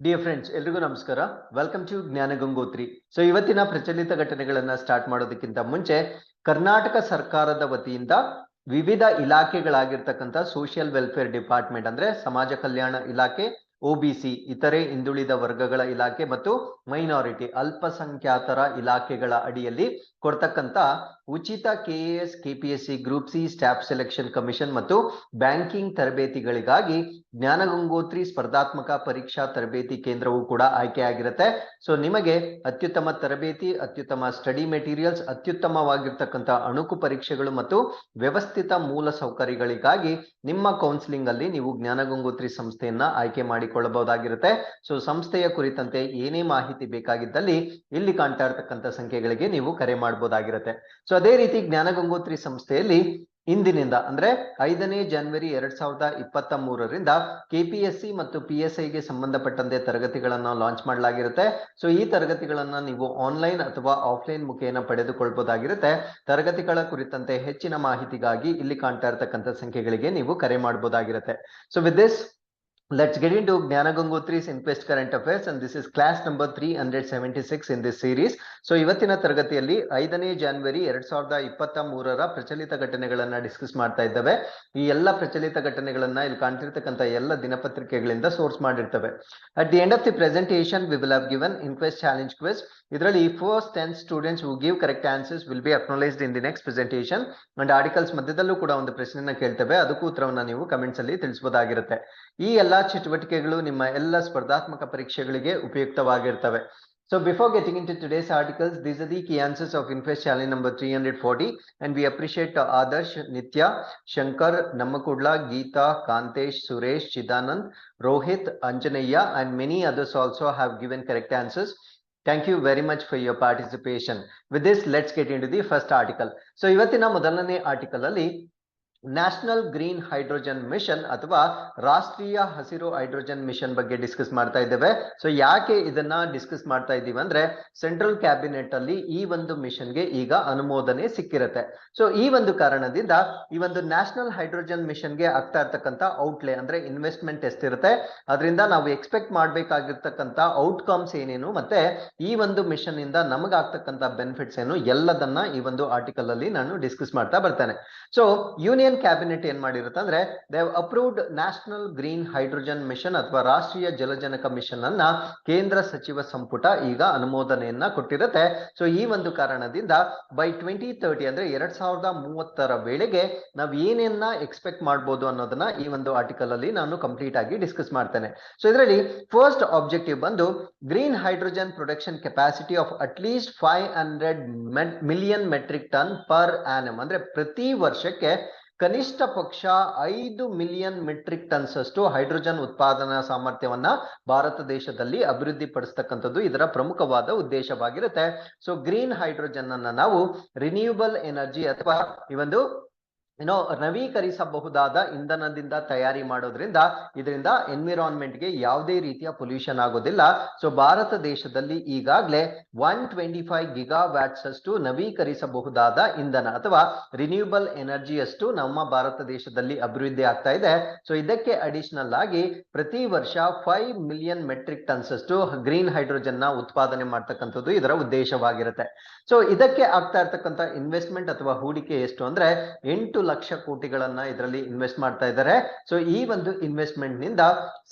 Dear friends, ಎಲ್ರಿಗೂ ನಮಸ್ಕಾರ. Welcome to ಜ್ಞಾನ ಗಂಗೋತ್ರಿ. ಸೊ ಇವತ್ತಿನ ಪ್ರಚಲಿತ ಘಟನೆಗಳನ್ನ ಸ್ಟಾರ್ಟ್ ಮಾಡೋದಕ್ಕಿಂತ ಮುಂಚೆ ಕರ್ನಾಟಕ ಸರ್ಕಾರದ ವತಿಯಿಂದ ವಿವಿಧ ಇಲಾಖೆಗಳಾಗಿರ್ತಕ್ಕಂಥ ಸೋಷಿಯಲ್ ವೆಲ್ಫೇರ್ ಡಿಪಾರ್ಟ್ಮೆಂಟ್ ಅಂದ್ರೆ ಸಮಾಜ ಕಲ್ಯಾಣ ಇಲಾಖೆ, ಒಬಿಸಿ ಇತರೆ ಹಿಂದುಳಿದ ವರ್ಗಗಳ ಇಲಾಖೆ ಮತ್ತು ಮೈನಾರಿಟಿ ಅಲ್ಪಸಂಖ್ಯಾತರ ಇಲಾಖೆಗಳ ಅಡಿಯಲ್ಲಿ ಕೊಡ್ತಕ್ಕಂಥ ಉಚಿತ KAS KPSC group C staff selection commission ಮತ್ತು ಬ್ಯಾಂಕಿಂಗ್ ತರಬೇತಿಗಳಿಗಾಗಿ ಜ್ಞಾನ ಗಂಗೋತ್ರಿ ಸ್ಪರ್ಧಾತ್ಮಕ ಪರೀಕ್ಷಾ ತರಬೇತಿ ಕೇಂದ್ರವು ಕೂಡ ಆಯ್ಕೆಯಾಗಿರುತ್ತೆ. ಸೊ ನಿಮಗೆ ಅತ್ಯುತ್ತಮ ತರಬೇತಿ, ಅತ್ಯುತ್ತಮ ಸ್ಟಡಿ ಮೆಟೀರಿಯಲ್ಸ್, ಅತ್ಯುತ್ತಮವಾಗಿರ್ತಕ್ಕಂಥ ಅಣುಕು ಪರೀಕ್ಷೆಗಳು ಮತ್ತು ವ್ಯವಸ್ಥಿತ ಮೂಲ ಸೌಕರ್ಯಗಳಿಗಾಗಿ ನಿಮ್ಮ ಕೌನ್ಸಿಲಿಂಗ್ ಅಲ್ಲಿ ನೀವು ಜ್ಞಾನ ಗಂಗೋತ್ರಿ ಸಂಸ್ಥೆಯನ್ನ ಆಯ್ಕೆ ಮಾಡಿಕೊಳ್ಳಬಹುದಾಗಿರುತ್ತೆ. ಸೊ ಸಂಸ್ಥೆಯ ಕುರಿತಂತೆ ಏನೇ ಮಾಹಿತಿ ಬೇಕಾಗಿದ್ದಲ್ಲಿ ಇಲ್ಲಿ ಕಾಣ್ತಾ ಇರತಕ್ಕಂಥ ಸಂಖ್ಯೆಗಳಿಗೆ ನೀವು ಕರೆ ಮಾಡಬಹುದಾಗಿರುತ್ತೆ. ಸೊ ಅದೇ ರೀತಿ ಜ್ಞಾನ ಗಂಗೋತ್ರಿ ಸಂಸ್ಥೆಯಲ್ಲಿ ಇಂದಿನಿಂದ ಅಂದ್ರೆ 5ನೇ ಜನವರಿ 2023ರಿಂದ ಕೆಪಿಎಸ್ಸಿ ಮತ್ತು ಪಿಎಸ್ಐಗೆ ಸಂಬಂಧಪಟ್ಟಂತೆ ತರಗತಿಗಳನ್ನ ಲಾಂಚ್ ಮಾಡಲಾಗಿರುತ್ತೆ. ಸೊ ಈ ತರಗತಿಗಳನ್ನ ನೀವು ಆನ್ಲೈನ್ ಅಥವಾ ಆಫ್ಲೈನ್ ಮುಖೇನ ಪಡೆದುಕೊಳ್ಳಬಹುದಾಗಿರುತ್ತೆ. ತರಗತಿಗಳ ಕುರಿತಂತೆ ಹೆಚ್ಚಿನ ಮಾಹಿತಿಗಾಗಿ ಇಲ್ಲಿ ಕಾಣ್ತಾ ಇರತಕ್ಕಂಥ ಸಂಖ್ಯೆಗಳಿಗೆ ನೀವು ಕರೆ ಮಾಡಬಹುದಾಗಿರುತ್ತೆ. So with this let's get into Gnana Gangotri's Inquest Current Affairs, and this is class number 376 in this series. So ಇವತ್ತಿನ ತರಗತಿಯಲ್ಲಿ 5ನೇ ಜನವರಿ 2023ರ ಪ್ರಚಲಿತ ಘಟನೆಗಳನ್ನ ಡಿಸ್ಕಸ್ ಮಾಡ್ತಾ ಇದ್ದೇವೆ. ಈ ಎಲ್ಲ ಪ್ರಚಲಿತ ಘಟನೆಗಳನ್ನ ಇಲ್ಲಿ ಕಾಣ್ತಿರ್ತಕ್ಕಂಥ ಎಲ್ಲ ದಿನಪತ್ರಿಕೆಗಳಿಂದ source ಮಾಡಿರ್ತವೆ. At the end of the presentation we will have given Inquest challenge quiz. ಇದರಲ್ಲಿ first 10 students who give correct answers will be acknowledged in the next presentation. And articles ಮಧ್ಯದಲ್ಲೂ ಕೂಡ ಒಂದು ಪ್ರಶ್ನೆಯನ್ನ ಕೇಳ್ತೇವೆ, ಅದಕ್ಕೂ ಉತ್ತರವನ್ನ ನೀವು ಕಮೆಂಟ್ಸ್ ಅಲ್ಲಿ ತಿಳಿಸಬಹುದಾಗಿರುತ್ತೆ. ಈ ಎಲ್ಲಾ ಚಟುವಟಿಕೆಗಳು ನಿಮ್ಮ ಎಲ್ಲ ಸ್ಪರ್ಧಾತ್ಮಕ ಪರೀಕ್ಷೆಗಳಿಗೆ ಉಪಯುಕ್ತವಾಗಿರ್ತವೆ. So before getting into today's articles, these are the key answers of Inquest challenge number 340, and we appreciate Adarsh, Nitya, Shankar, Namakudla, Geeta, Kantesh, Suresh, Chidanand, Rohit, Anjaneyya and many others also have given correct answers. Thank you very much for your participation. With this, let's get into the first article. So ಇವತ್ತಿನ ಮೊದಲನೇ article ಅಲ್ಲಿ national green hydrogen mission ಅಥವಾ ರಾಷ್ಟ್ರೀಯ ಹಸಿರು hydrogen mission ಬಗ್ಗೆ discuss ಮಾಡ್ತಾ ಇದ್ದೇವೆ. So ಯಾಕೆ ಇದನ್ನ ಡಿಸ್ಕಸ್ ಮಾಡ್ತಾ ಇದ್ದೀವಿ ಅಂದ್ರೆ ಸೆಂಟ್ರಲ್ ಕ್ಯಾಬಿನೆಟ್ ಅಲ್ಲಿ ಈ ಒಂದು ಮಿಷನ್ಗೆ ಈಗ ಅನುಮೋದನೆ ಸಿಕ್ಕಿರುತ್ತೆ. ಸೊ ಈ ಒಂದು ಕಾರಣದಿಂದ ಈ ಒಂದು ನ್ಯಾಷನಲ್ ಹೈಡ್ರೋಜನ್ ಮಿಷನ್ಗೆ ಆಗ್ತಾ ಇರ್ತಕ್ಕಂಥ ಔಟ್ಲೇ ಅಂದ್ರೆ ಇನ್ವೆಸ್ಟ್ಮೆಂಟ್ ಎಷ್ಟಿರುತ್ತೆ, ಅದರಿಂದ ನಾವು ಎಕ್ಸ್ಪೆಕ್ಟ್ ಮಾಡ್ಬೇಕಾಗಿರ್ತಕ್ಕಂಥ ಔಟ್ಕಮ್ಸ್ ಏನೇನು ಮತ್ತೆ ಈ ಒಂದು ಮಿಷನ್ ಇಂದ ನಮಗಾಗ್ತಕ್ಕಂಥ ಬೆನಿಫಿಟ್ಸ್ ಏನು ಎಲ್ಲದನ್ನ ಈ ಒಂದು ಆರ್ಟಿಕಲ್ ಅಲ್ಲಿ ನಾನು ಡಿಸ್ಕಸ್ ಮಾಡ್ತಾ ಬರ್ತೇನೆ. ಸೊ ಯೂನಿಯನ್ ಕ್ಯಾಬಿನೆಟ್ ಏನ್ ಮಾಡಿರುತ್ತೆ ಅಂದ್ರೆ they have approved national green hydrogen mission ಅಥವಾ ರಾಷ್ಟ್ರೀಯ ಜಲಜನಕ ಮಿಷನ್ ಅನ್ನ ಕೇಂದ್ರ ಸಚಿವ ಸಂಪುಟ ಈಗ ಅನುಮೋದನೆಯನ್ನ ಕೊಟ್ಟಿರುತ್ತೆ. ಸೊ ಈ ಒಂದು ಕಾರಣದಿಂದ ಬೈ 2030 ಅಂದ್ರೆ 2030ರ ವೇಳೆಗೆ ನಾವ್ ಏನೇನ್ನ ಎಕ್ಸ್ಪೆಕ್ಟ್ ಮಾಡ್ಬೋದು ಅನ್ನೋದನ್ನ ಈ ಒಂದು ಆರ್ಟಿಕಲ್ ಅಲ್ಲಿ ನಾನು ಕಂಪ್ಲೀಟ್ ಆಗಿ ಡಿಸ್ಕಸ್ ಮಾಡ್ತೇನೆ. ಸೊ ಇದರಲ್ಲಿ ಫಸ್ಟ್ ಆಬ್ಜೆಕ್ಟಿವ್ ಬಂದು green hydrogen production capacity of at least 500 million metric ton per annum ಅಂದ್ರೆ ಪ್ರತಿ ವರ್ಷಕ್ಕೆ ಕನಿಷ್ಠ ಪಕ್ಷ 5 ಮಿಲಿಯನ್ ಮೆಟ್ರಿಕ್ ಟನ್ಸ್ ಅಷ್ಟು ಹೈಡ್ರೋಜನ್ ಉತ್ಪಾದನಾ ಸಾಮರ್ಥ್ಯವನ್ನ ಭಾರತ ದೇಶದಲ್ಲಿ ಅಭಿವೃದ್ಧಿ ಪಡಿಸ್ತಕ್ಕಂಥದ್ದು ಇದರ ಪ್ರಮುಖವಾದ ಉದ್ದೇಶವಾಗಿರುತ್ತೆ. ಸೊ ಗ್ರೀನ್ ಹೈಡ್ರೋಜನ್ ಅನ್ನ ನಾವು ರಿನ್ಯೂಬಲ್ ಎನರ್ಜಿ ಅಥವಾ ಈ ಒಂದು ನವೀಕರಿಸಬಹುದಾದ ಇಂಧನದಿಂದ ತಯಾರಿ ಮಾಡೋದ್ರಿಂದ ಇದರಿಂದ ಎನ್ವಿರಾನ್ಮೆಂಟ್ ಗೆ ಯಾವುದೇ ರೀತಿಯ ಪೊಲ್ಯೂಷನ್ ಆಗೋದಿಲ್ಲ. ಸೊ ಭಾರತ ದೇಶದಲ್ಲಿ ಈಗಾಗಲೇ 125 ಗಿಗಾವ್ಯಾಟ್ಸ್ ಅಷ್ಟು ನವೀಕರಿಸಬಹುದಾದ ಇಂಧನ ಅಥವಾ ರಿನ್ಯೂಬಲ್ ಎನರ್ಜಿ ಅಷ್ಟು ನಮ್ಮ ಭಾರತ ದೇಶದಲ್ಲಿ ಅಭಿವೃದ್ಧಿ ಆಗ್ತಾ ಇದೆ. ಸೊ ಇದಕ್ಕೆ ಅಡಿಷನಲ್ ಆಗಿ ಪ್ರತಿ ವರ್ಷ 5 ಮಿಲಿಯನ್ ಮೆಟ್ರಿಕ್ ಟನ್ಸ್ ಅಷ್ಟು ಗ್ರೀನ್ ಹೈಡ್ರೋಜನ್ ನ ಉತ್ಪಾದನೆ ಮಾಡ್ತಕ್ಕಂಥದ್ದು ಇದರ ಉದ್ದೇಶವಾಗಿರುತ್ತೆ. ಸೊ ಇದಕ್ಕೆ ಆಗ್ತಾ ಇರ್ತಕ್ಕಂಥ ಇನ್ವೆಸ್ಟ್ಮೆಂಟ್ ಅಥವಾ ಹೂಡಿಕೆ ಎಷ್ಟು ಅಂದ್ರೆ 8 ಲಕ್ಷ ಕೋಟಿಗಳನ್ನ ಇದರಲ್ಲಿ ಇನ್ವೆಸ್ಟ್ ಮಾಡ್ತಾ ಇದ್ದಾರೆ. ಸೊ ಈ ಒಂದು ಇನ್ವೆಸ್ಟ್ಮೆಂಟ್ ನಿಂದ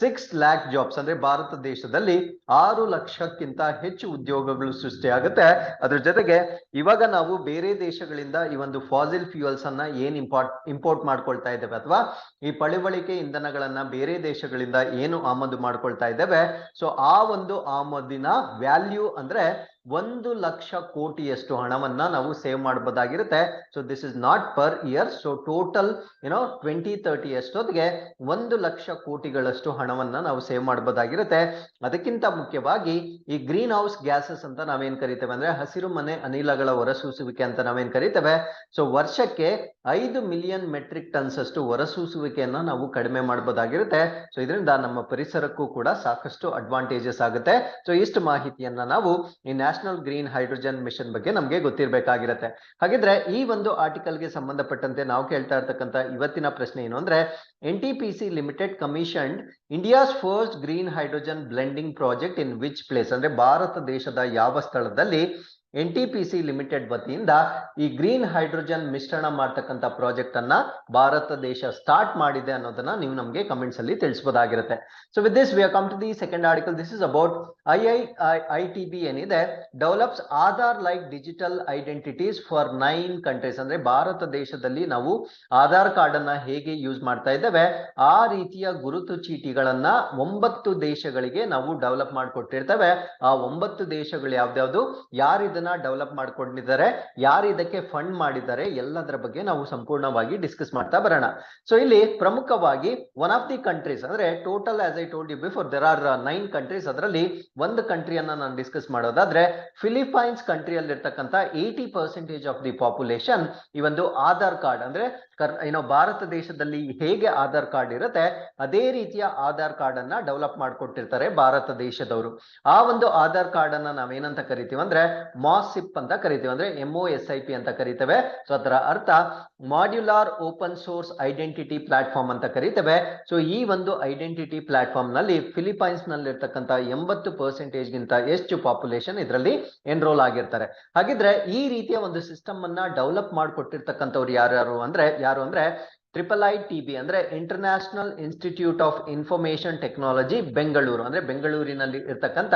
6 ಲ್ಯಾಕ್ ಜಾಬ್ಸ್ ಅಂದ್ರೆ ಭಾರತ ದೇಶದಲ್ಲಿ 6 ಲಕ್ಷಕ್ಕಿಂತ ಹೆಚ್ಚು ಉದ್ಯೋಗಗಳು ಸೃಷ್ಟಿಯಾಗುತ್ತೆ. ಅದ್ರ ಜೊತೆಗೆ ಇವಾಗ ನಾವು ಬೇರೆ ದೇಶಗಳಿಂದ ಈ ಒಂದು ಫಾಸಿಲ್ ಫ್ಯೂಯಲ್ಸ್ ಅನ್ನ ಏನ್ ಇಂಪೋರ್ಟ್ ಮಾಡ್ಕೊಳ್ತಾ ಇದ್ದೇವೆ ಅಥವಾ ಈ ಪಳಿವಳಿಕೆ ಇಂಧನಗಳನ್ನ ಬೇರೆ ದೇಶಗಳಿಂದ ಏನು ಆಮದು ಮಾಡ್ಕೊಳ್ತಾ ಇದ್ದೇವೆ, ಸೊ ಆ ಒಂದು ಆಮದಿನ ವ್ಯಾಲ್ಯೂ ಅಂದ್ರೆ 1 ಲಕ್ಷ ಕೋಟಿಯಷ್ಟು ಹಣವನ್ನ ನಾವು ಸೇವ್ ಮಾಡಬಹುದಾಗಿರುತ್ತೆ. So this is not per year. So total 2030 ಅಷ್ಟೊತ್ತಿಗೆ 1 ಲಕ್ಷ ಕೋಟಿಗಳಷ್ಟು ಹಣವನ್ನ ನಾವು ಸೇವ್ ಮಾಡಬಹುದಾಗಿರುತ್ತೆ. ಅದಕ್ಕಿಂತ ಮುಖ್ಯವಾಗಿ ಈ ಗ್ರೀನ್ ಹೌಸ್ ಗ್ಯಾಸಸ್ ಅಂತ ನಾವೇನ್ ಕರಿತೇವೆ ಅಂದ್ರೆ ಹಸಿರು ಮನೆ ಅನಿಲಗಳ ಹೊರಸೂಸುವಿಕೆ ಅಂತ ನಾವೇನ್ ಕರಿತೇವೆ. ಸೊ ವರ್ಷಕ್ಕೆ 5 ಮಿಲಿಯನ್ ಮೆಟ್ರಿಕ್ ಟನ್ಸ್ ಅಷ್ಟು ಹೊರಸೂಸುವಿಕೆಯನ್ನ ನಾವು ಕಡಿಮೆ ಮಾಡಬಹುದಾಗಿರುತ್ತೆ. ಸೊ ಇದರಿಂದ ನಮ್ಮ ಪರಿಸರಕ್ಕೂ ಕೂಡ ಸಾಕಷ್ಟು ಅಡ್ವಾಂಟೇಜಸ್ ಆಗುತ್ತೆ. ಸೊ ಇಷ್ಟು ಮಾಹಿತಿಯನ್ನ ನಾವು ಈ ನ್ಯಾಷನಲ್ ಗ್ರೀನ್ ಹೈಡ್ರೋಜನ್ ಮಿಷನ್ ಬಗ್ಗೆ ನಮಗೆ ಗೊತ್ತಿರಬೇಕಾಗಿರುತ್ತೆ. ಹಾಗಿದ್ರೆ ಈ ಒಂದು ಆರ್ಟಿಕಲ್ಗೆ ಸಂಬಂಧಪಟ್ಟಂತೆ ನಾವು ಕೇಳ್ತಾ ಇರ್ತಕ್ಕಂಥ ಇವತ್ತಿನ ಪ್ರಶ್ನೆ ಏನು ಅಂದ್ರೆ, NTPC limited commissioned India's first green hydrogen blending project in which place, ಅಂದ್ರೆ ಭಾರತ ದೇಶದ ಯಾವ ಸ್ಥಳದಲ್ಲಿ NTPC ಲಿಮಿಟೆಡ್ ವತಿಯಿಂದ ಈ ಗ್ರೀನ್ ಹೈಡ್ರೋಜನ್ ಮಿಶ್ರಣ ಮಾಡ್ತಕ್ಕಂಥ ಪ್ರಾಜೆಕ್ಟ್ ಅನ್ನ ಭಾರತ ದೇಶ ಸ್ಟಾರ್ಟ್ ಮಾಡಿದೆ ಅನ್ನೋದನ್ನ ನೀವು ನಮಗೆ ಕಮೆಂಟ್ಸ್ ಅಲ್ಲಿ ತಿಳಿಸಬಹುದಾಗಿರುತ್ತೆ. So with this we are come to the second article. This is about IITB ಏನಿದೆ, develops Aadhaar like digital identities for 9 countries. ಅಂದ್ರೆ ಭಾರತ ದೇಶದಲ್ಲಿ ನಾವು ಆಧಾರ್ ಕಾರ್ಡ್ ಅನ್ನ ಹೇಗೆ ಯೂಸ್ ಮಾಡ್ತಾ ಇದ್ದೇವೆ ಆ ರೀತಿಯ ಗುರುತು ಚೀಟಿಗಳನ್ನ 9 ದೇಶಗಳಿಗೆ ನಾವು ಡೆವಲಪ್ ಮಾಡಿಕೊಟ್ಟಿರ್ತೇವೆ. ಆ 9 ದೇಶಗಳು ಯಾವ್ದ್ಯಾವ್ದು, ಯಾರು ಡೆವಲಪ್ ಮಾಡ್ಕೊಂಡಿದ್ದಾರೆ, ಯಾರು ಇದಕ್ಕೆ ಫಂಡ್ ಮಾಡಿದ್ದಾರೆ, ಎಲ್ಲದರ ಬಗ್ಗೆ ನಾವು ಸಂಪೂರ್ಣವಾಗಿ ಡಿಸ್ಕಸ್ ಮಾಡ್ತಾ ಬರೋಣ. ಸೊ ಇಲ್ಲಿ ಪ್ರಮುಖವಾಗಿ ಒನ್ ಆಫ್ ದಿ ಕಂಟ್ರೀಸ್ ಅಂದ್ರೆ total as I told you before there are 9 countries. ಅದರಲ್ಲಿ ಒಂದು ಕಂಟ್ರಿಯನ್ನ ನಾನು ಡಿಸ್ಕಸ್ ಮಾಡೋದಾದ್ರೆ ಫಿಲಿಪೈನ್ಸ್ ಕಂಟ್ರಿಯಲ್ಲಿ ಇರ್ತಕ್ಕಂಥ 80% ಆಫ್ ದಿ ಪಾಪ್ಯುಲೇಷನ್ ಈ ಒಂದು ಆಧಾರ್ ಕಾರ್ಡ್ ಅಂದ್ರೆ ಭಾರತ ದೇಶದಲ್ಲಿ ಹೇಗೆ ಆಧಾರ್ ಕಾರ್ಡ್ ಇರುತ್ತೆ ಅದೇ ರೀತಿಯ ಆಧಾರ್ ಕಾರ್ಡ್ ಅನ್ನ ಡೆವಲಪ್ ಮಾಡ್ಕೊಟ್ಟಿರ್ತಾರೆ ಭಾರತ ದೇಶದವರು. ಆ ಒಂದು ಆಧಾರ್ ಕಾರ್ಡ್ ಅನ್ನ ನಾವೇನಂತ ಕರಿತೀವಿ ಅಂದ್ರೆ MOSIP ಅಂತ ಕರಿತೀವಿ, ಅಂದ್ರೆ MOSIP ಅಂತ ಕರಿತೇವೆ. ಸೊ ಅದರ ಅರ್ಥ ಮಾಡ್ಯುಲಾರ್ ಓಪನ್ ಸೋರ್ಸ್ ಐಡೆಂಟಿಟಿ ಪ್ಲಾಟ್ಫಾರ್ಮ್ ಅಂತ ಕರಿತೇವೆ. ಸೊ ಈ ಒಂದು ಐಡೆಂಟಿಟಿ ಪ್ಲಾಟ್ಫಾರ್ಮ್ ನಲ್ಲಿ ಫಿಲಿಪೈನ್ಸ್ ನಲ್ಲಿ ಇರ್ತಕ್ಕಂಥ 80% ಗಿಂತ ಹೆಚ್ಚು ಪಾಪ್ಯುಲೇಷನ್ ಇದರಲ್ಲಿ ಎನ್ರೋಲ್ ಆಗಿರ್ತಾರೆ. ಹಾಗಿದ್ರೆ ಈ ರೀತಿಯ ಒಂದು ಸಿಸ್ಟಮ್ ಅನ್ನ ಡೆವಲಪ್ ಮಾಡಿಕೊಟ್ಟಿರ್ತಕ್ಕಂಥವ್ರು ಯಾರು ಅಂದ್ರೆ IIITB ಅಂದ್ರೆ international institute of information technology Bengaluru, ಅಂದ್ರೆ ಬೆಂಗಳೂರಿನಲ್ಲಿ ಇರ್ತಕ್ಕಂಥ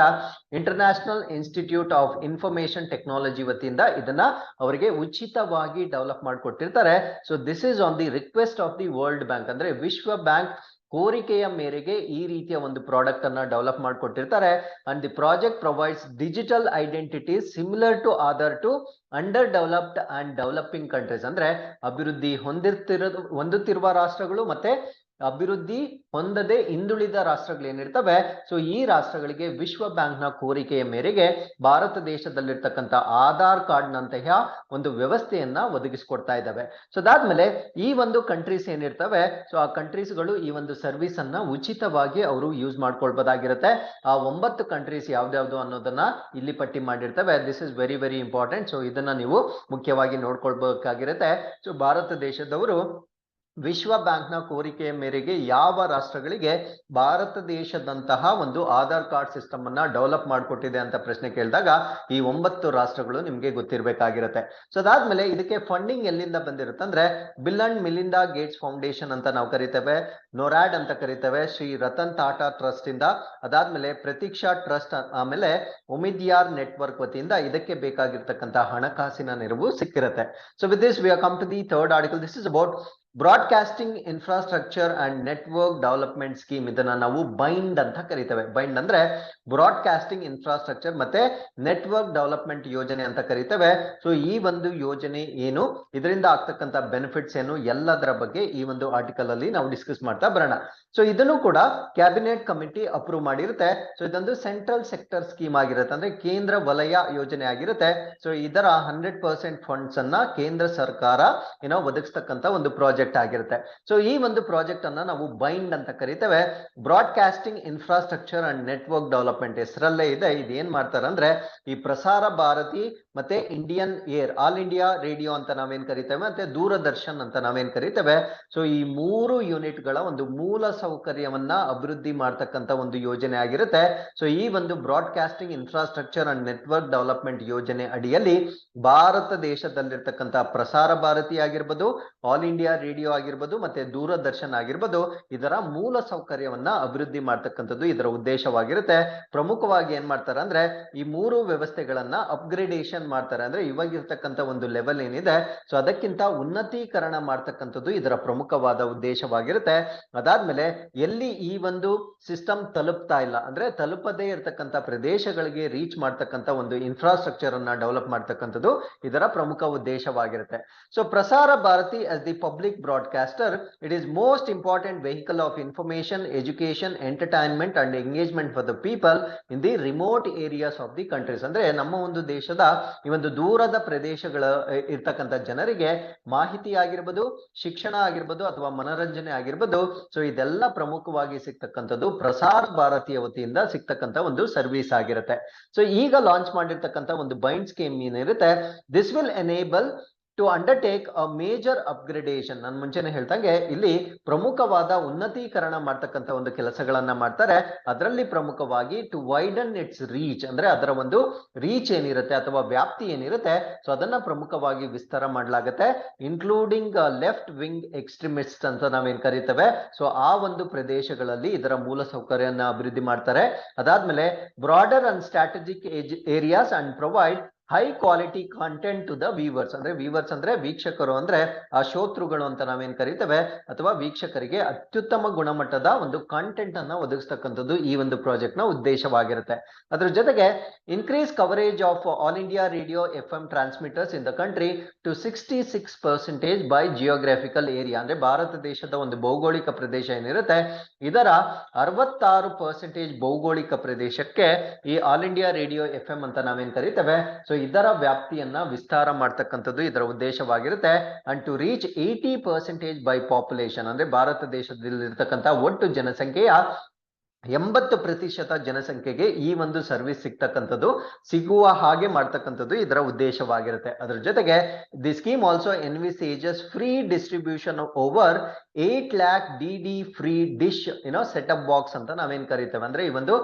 international institute of information technology ವತಿಯಿಂದ ಇದನ್ನ ಅವರಿಗೆ ಉಚಿತವಾಗಿ ಡೆವಲಪ್ ಮಾಡಿಕೊಟ್ಟಿರ್ತಾರೆ. So this is on the request of the world bank, ಅಂದ್ರೆ ವಿಶ್ವ ಬ್ಯಾಂಕ್ ಕೋರಿಕೆಯ ಮೇರೆಗೆ ಈ ರೀತಿಯ ಒಂದು ಪ್ರಾಡಕ್ಟ್ ಅನ್ನ ಡೆವಲಪ್ ಮಾಡಿಕೊಟ್ಟಿರ್ತಾರೆ. And the project provides digital identities similar to Aadhaar to underdeveloped and developing countries, ಅಂದ್ರೆ ಅಭಿವೃದ್ಧಿ ಹೊಂದುತ್ತಿರುವ ರಾಷ್ಟ್ರಗಳು ಮತ್ತೆ ಅಭಿವೃದ್ಧಿ ಹೊಂದದೆ ಹಿಂದುಳಿದ ರಾಷ್ಟ್ರಗಳು ಏನಿರ್ತವೆ. ಸೊ ಈ ರಾಷ್ಟ್ರಗಳಿಗೆ ವಿಶ್ವ ಬ್ಯಾಂಕ್ ನ ಕೋರಿಕೆಯ ಮೇರೆಗೆ ಭಾರತ ದೇಶದಲ್ಲಿರ್ತಕ್ಕಂಥ ಆಧಾರ್ ಕಾರ್ಡ್ ನಂತಹ ಒಂದು ವ್ಯವಸ್ಥೆಯನ್ನ ಒದಗಿಸಿಕೊಡ್ತಾ ಇದ್ದಾವೆ. ಸೊ ಅದಾದ್ಮೇಲೆ ಈ ಒಂದು ಕಂಟ್ರೀಸ್ ಏನಿರ್ತವೆ, ಸೊ ಆ ಕಂಟ್ರೀಸ್ಗಳು ಈ ಒಂದು ಸರ್ವಿಸ್ ಅನ್ನ ಉಚಿತವಾಗಿ ಅವರು ಯೂಸ್ ಮಾಡ್ಕೊಳ್ಬೋದಾಗಿರುತ್ತೆ. ಆ 9 ಕಂಟ್ರೀಸ್ ಯಾವ್ದ್ಯಾವ್ದು ಅನ್ನೋದನ್ನ ಇಲ್ಲಿ ಪಟ್ಟಿ ಮಾಡಿರ್ತವೆ. This is very very important. So ಇದನ್ನ ನೀವು ಮುಖ್ಯವಾಗಿ ನೋಡ್ಕೊಳ್ಬೇಕಾಗಿರುತ್ತೆ. ಸೊ ಭಾರತ ದೇಶದವರು ವಿಶ್ವ ಬ್ಯಾಂಕ್ ನ ಕೋರಿಕೆಯ ಮೇರೆಗೆ ಯಾವ ರಾಷ್ಟ್ರಗಳಿಗೆ ಭಾರತ ದೇಶದಂತಹ ಒಂದು ಆಧಾರ್ ಕಾರ್ಡ್ ಸಿಸ್ಟಮ್ ಅನ್ನ ಡೆವಲಪ್ ಮಾಡಿಕೊಟ್ಟಿದೆ ಅಂತ ಪ್ರಶ್ನೆ ಕೇಳಿದಾಗ ಈ 9 ರಾಷ್ಟ್ರಗಳು ನಿಮ್ಗೆ ಗೊತ್ತಿರಬೇಕಾಗಿರುತ್ತೆ. ಸೊ ಅದಾದ್ಮೇಲೆ ಇದಕ್ಕೆ ಫಂಡಿಂಗ್ ಎಲ್ಲಿಂದ ಬಂದಿರುತ್ತೆ ಅಂದ್ರೆ ಬಿಲ್ ಅಂಡ್ ಮಿಲಿಂದಾ ಗೇಟ್ಸ್ ಫೌಂಡೇಶನ್ ಅಂತ ನಾವು ಕರಿತೇವೆ, NORAD ಅಂತ ಕರಿತೇವೆ, ಶ್ರೀ ರತನ್ ಟಾಟಾ ಟ್ರಸ್ಟ್ ಇಂದ, ಅದಾದ್ಮೇಲೆ ಪ್ರತೀಕ್ಷಾ ಟ್ರಸ್ಟ್, ಆಮೇಲೆ ಉಮಿದ್ಯಾರ್ ನೆಟ್ವರ್ಕ್ ವತಿಯಿಂದ ಇದಕ್ಕೆ ಬೇಕಾಗಿರ್ತಕ್ಕಂಥ ಹಣಕಾಸಿನ ನೆರವು ಸಿಕ್ಕಿರುತ್ತೆ. So with this we are come to the third article. This is about broadcasting infrastructure and network development scheme. ಇದನ್ನ ನಾವು ಬೈಂಡ್ ಅಂತ ಕರಿತೇವೆ. ಬೈಂಡ್ ಅಂದ್ರೆ ಬ್ರಾಡ್ಕಾಸ್ಟಿಂಗ್ ಇನ್ಫ್ರಾಸ್ಟ್ರಕ್ಚರ್ ಮತ್ತೆ ನೆಟ್ವರ್ಕ್ ಡೆವಲಪ್ಮೆಂಟ್ ಯೋಜನೆ ಅಂತ ಕರಿತೇವೆ. ಸೊ ಈ ಒಂದು ಯೋಜನೆ ಏನು, ಇದರಿಂದ ಆಗ್ತಕ್ಕಂಥ ಬೆನಿಫಿಟ್ಸ್ ಏನು, ಎಲ್ಲದರ ಬಗ್ಗೆ ಈ ಒಂದು ಆರ್ಟಿಕಲ್ ಅಲ್ಲಿ ನಾವು ಡಿಸ್ಕಸ್ ಮಾಡ್ತಾ ಬರೋಣ. ಸೊ ಇದನ್ನು ಕೂಡ ಕ್ಯಾಬಿನೆಟ್ ಕಮಿಟಿ ಅಪ್ರೂವ್ ಮಾಡಿರುತ್ತೆ. ಸೊ ಇದೊಂದು ಸೆಂಟ್ರಲ್ ಸೆಕ್ಟರ್ ಸ್ಕೀಮ್ ಆಗಿರುತ್ತೆ, ಅಂದ್ರೆ ಕೇಂದ್ರ ವಲಯ ಯೋಜನೆ ಆಗಿರುತ್ತೆ. ಸೊ ಇದರ 100% ಫಂಡ್ಸ್ ಅನ್ನ ಕೇಂದ್ರ ಸರ್ಕಾರ ಒದಗಿಸ್ತಕ್ಕಂಥ ಒಂದು ಪ್ರಾಜೆಕ್ಟ್ ಆಗಿರುತ್ತೆ. ಸೊ ಈ ಒಂದು ಪ್ರಾಜೆಕ್ಟ್ ಅನ್ನ ನಾವು ಬೈಂಡ್ ಅಂತ ಕರಿತೇವೆ. Broadcasting infrastructure and network development ಹೆಸರಲ್ಲೇ ಇದೆ. ಇದು ಏನ್ ಮಾಡ್ತಾರೆ ಅಂದ್ರೆ ಈ ಪ್ರಸಾರ ಭಾರತಿ ಮತ್ತೆ Indian air, all India radio ಅಂತ ನಾವೇನ್ ಕರಿತೇವೆ, ಮತ್ತೆ ದೂರದರ್ಶನ್ ಅಂತ ನಾವೇನ್ ಕರಿತೇವೆ. ಸೊ ಈ 3 ಯೂನಿಟ್ ಗಳ ಒಂದು ಮೂಲ ಸೌಕರ್ಯವನ್ನ ಅಭಿವೃದ್ಧಿ ಮಾಡ್ತಕ್ಕಂಥ ಒಂದು ಯೋಜನೆ ಆಗಿರುತ್ತೆ. ಸೊ ಈ ಒಂದು broadcasting infrastructure and network development ಯೋಜನೆ ಅಡಿಯಲ್ಲಿ ಭಾರತ ದೇಶದಲ್ಲಿರ್ತಕ್ಕಂಥ ಪ್ರಸಾರ ಭಾರತಿ ಆಗಿರ್ಬೋದು, ಆಲ್ ಇಂಡಿಯಾ ರೇಡಿಯೋ ಆಗಿರ್ಬೋದು, ಮತ್ತೆ ದೂರದರ್ಶನ್ ಆಗಿರ್ಬೋದು, ಇದರ ಮೂಲ ಸೌಕರ್ಯವನ್ನ ಅಭಿವೃದ್ಧಿ ಮಾಡ್ತಕ್ಕಂಥದ್ದು ಇದರ ಉದ್ದೇಶವಾಗಿರುತ್ತೆ. ಪ್ರಮುಖವಾಗಿ ಏನ್ ಮಾಡ್ತಾರೆ ಅಂದ್ರೆ ಈ 3 ವ್ಯವಸ್ಥೆಗಳನ್ನ ಅಪ್ಗ್ರೇಡೇಷನ್ ಮಾಡ್ತಾರೆ, ಅಂದ್ರೆ ಇವಾಗಿರ್ತಕ್ಕಂಥ ಒಂದು ಲೆವೆಲ್ ಏನಿದೆ ಸೊ ಅದಕ್ಕಿಂತ ಉನ್ನತೀಕರಣ ಮಾಡ್ತಕ್ಕಂಥದ್ದು ಇದರ ಪ್ರಮುಖವಾದ ಉದ್ದೇಶವಾಗಿರುತ್ತೆ. ಅದಾದ್ಮೇಲೆ ಎಲ್ಲಿ ಈ ಒಂದು ಸಿಸ್ಟಮ್ ತಲುಪ್ತಾ ಇಲ್ಲ ಅಂದ್ರೆ ತಲುಪದೇ ಇರತಕ್ಕಂಥ ಪ್ರದೇಶಗಳಿಗೆ ರೀಚ್ ಮಾಡ್ತಕ್ಕಂಥ ಒಂದು ಇನ್ಫ್ರಾಸ್ಟ್ರಕ್ಚರ್ ಅನ್ನ ಡೆವಲಪ್ ಮಾಡ್ತಕ್ಕಂಥದ್ದು ಇದರ ಪ್ರಮುಖ ಉದ್ದೇಶವಾಗಿರುತ್ತೆ. So Prasar Bharati as the public broadcaster, it is most important vehicle of information, education, entertainment and engagement for the people in the remote areas of the countries. ಅಂದ್ರೆ ನಮ್ಮ ಒಂದು ದೇಶದ ಈ ಒಂದು ದೂರದ ಪ್ರದೇಶಗಳ ಇರ್ತಕ್ಕಂಥ ಜನರಿಗೆ ಮಾಹಿತಿ ಆಗಿರ್ಬೋದು, ಶಿಕ್ಷಣ ಆಗಿರ್ಬೋದು ಅಥವಾ ಮನೋರಂಜನೆ ಆಗಿರ್ಬೋದು, ಸೊ ಇದೆಲ್ಲ ಪ್ರಮುಖವಾಗಿ ಸಿಗ್ತಕ್ಕಂಥದ್ದು ಪ್ರಸಾರ ಭಾರತೀಯ ವತಿಯಿಂದ ಸಿಗ್ತಕ್ಕಂಥ ಒಂದು ಸರ್ವಿಸ್ ಆಗಿರುತ್ತೆ. ಸೊ ಈಗ ಲಾಂಚ್ ಮಾಡಿರ್ತಕ್ಕಂಥ ಒಂದು ಬೈಂಡ್ ಸ್ಕೀಮ್ ಏನಿರುತ್ತೆ, this will enable to undertake a major upgradation. ನಾನು ಮುಂಚೆನೆ ಹೇಳ್ದಂಗೆ ಇಲ್ಲಿ ಪ್ರಮುಖವಾದ ಉನ್ನತೀಕರಣ ಮಾಡ್ತಕ್ಕಂಥ ಒಂದು ಕೆಲಸಗಳನ್ನ ಮಾಡ್ತಾರೆ. ಅದರಲ್ಲಿ ಪ್ರಮುಖವಾಗಿ ಟು ವೈಡನ್ ಇಟ್ಸ್ ರೀಚ್, ಅಂದ್ರೆ ಅದರ ಒಂದು ರೀಚ್ ಏನಿರುತ್ತೆ ಅಥವಾ ವ್ಯಾಪ್ತಿ ಏನಿರುತ್ತೆ, ಸೊ ಅದನ್ನ ಪ್ರಮುಖವಾಗಿ ವಿಸ್ತಾರ ಮಾಡಲಾಗುತ್ತೆ. ಇನ್ಕ್ಲೂಡಿಂಗ್ ಲೆಫ್ಟ್ ವಿಂಗ್ ಎಕ್ಸ್ಟ್ರೀಮಿಸ್ಟ್ ಅಂತ ನಾವೇನ್ ಕರಿತೇವೆ, ಸೊ ಆ ಒಂದು ಪ್ರದೇಶಗಳಲ್ಲಿ ಇದರ ಮೂಲ ಸೌಕರ್ಯನ ಅಭಿವೃದ್ಧಿ ಮಾಡ್ತಾರೆ. ಅದಾದ್ಮೇಲೆ broader and strategic areas and provide high quality content to the viewers. ಅಂದ್ರೆ ವ್ಯೂವರ್ಸ್ ಅಂದ್ರೆ ವೀಕ್ಷಕರು, ಅಂದ್ರೆ ಆ ಶ್ರೋತೃಗಳು ಅಂತ ನಾವೇನ್ ಕರಿತೇವೆ, ಅಥವಾ ವೀಕ್ಷಕರಿಗೆ ಅತ್ಯುತ್ತಮ ಗುಣಮಟ್ಟದ ಒಂದು ಕಾಂಟೆಂಟ್ ಅನ್ನ ಒದಗಿಸ್ತಕ್ಕಂಥದ್ದು ಈ ಒಂದು ಪ್ರಾಜೆಕ್ಟ್ ನ ಉದ್ದೇಶವಾಗಿರುತ್ತೆ. ಅದ್ರ ಜೊತೆಗೆ increase coverage of All India Radio FM transmitters in the country to 66% by geographical area. ಅಂದ್ರೆ ಭಾರತ ದೇಶದ ಒಂದು ಭೌಗೋಳಿಕ ಪ್ರದೇಶ ಏನಿರುತ್ತೆ, ಇದರ 66% ಭೌಗೋಳಿಕ ಪ್ರದೇಶಕ್ಕೆ ಈ ಆಲ್ ಇಂಡಿಯಾ ರೇಡಿಯೋ FM ಅಂತ ನಾವೇನ್ ಕರಿತೇವೆ, ಸೊ ಇದರ ವ್ಯಾಪ್ತಿಯನ್ನ ವಿಸ್ತಾರ ಮಾಡ್ತಕ್ಕಂಥದ್ದು ಇದರ ಉದ್ದೇಶವಾಗಿರುತ್ತೆ. And to reach 80% by population, ಅಂದ್ರೆ ಭಾರತ ದೇಶದಲ್ಲಿ ಇರ್ತಕ್ಕಂಥ ಒಟ್ಟು ಜನಸಂಖ್ಯೆಯ 80% ಜನಸಂಖ್ಯೆಗೆ ಈ ಒಂದು ಸರ್ವಿಸ್ ಸಿಗುವ ಹಾಗೆ ಮಾಡ್ತಕ್ಕಂಥದ್ದು ಇದರ ಉದ್ದೇಶವಾಗಿರುತ್ತೆ. ಅದರ ಜೊತೆಗೆ the scheme also envisages free distribution over 8 lakh DD free dish set top box ಅಂತ ನಾವೇನ್ ಕರಿತೇವೆ. ಅಂದ್ರೆ ಈ ಒಂದು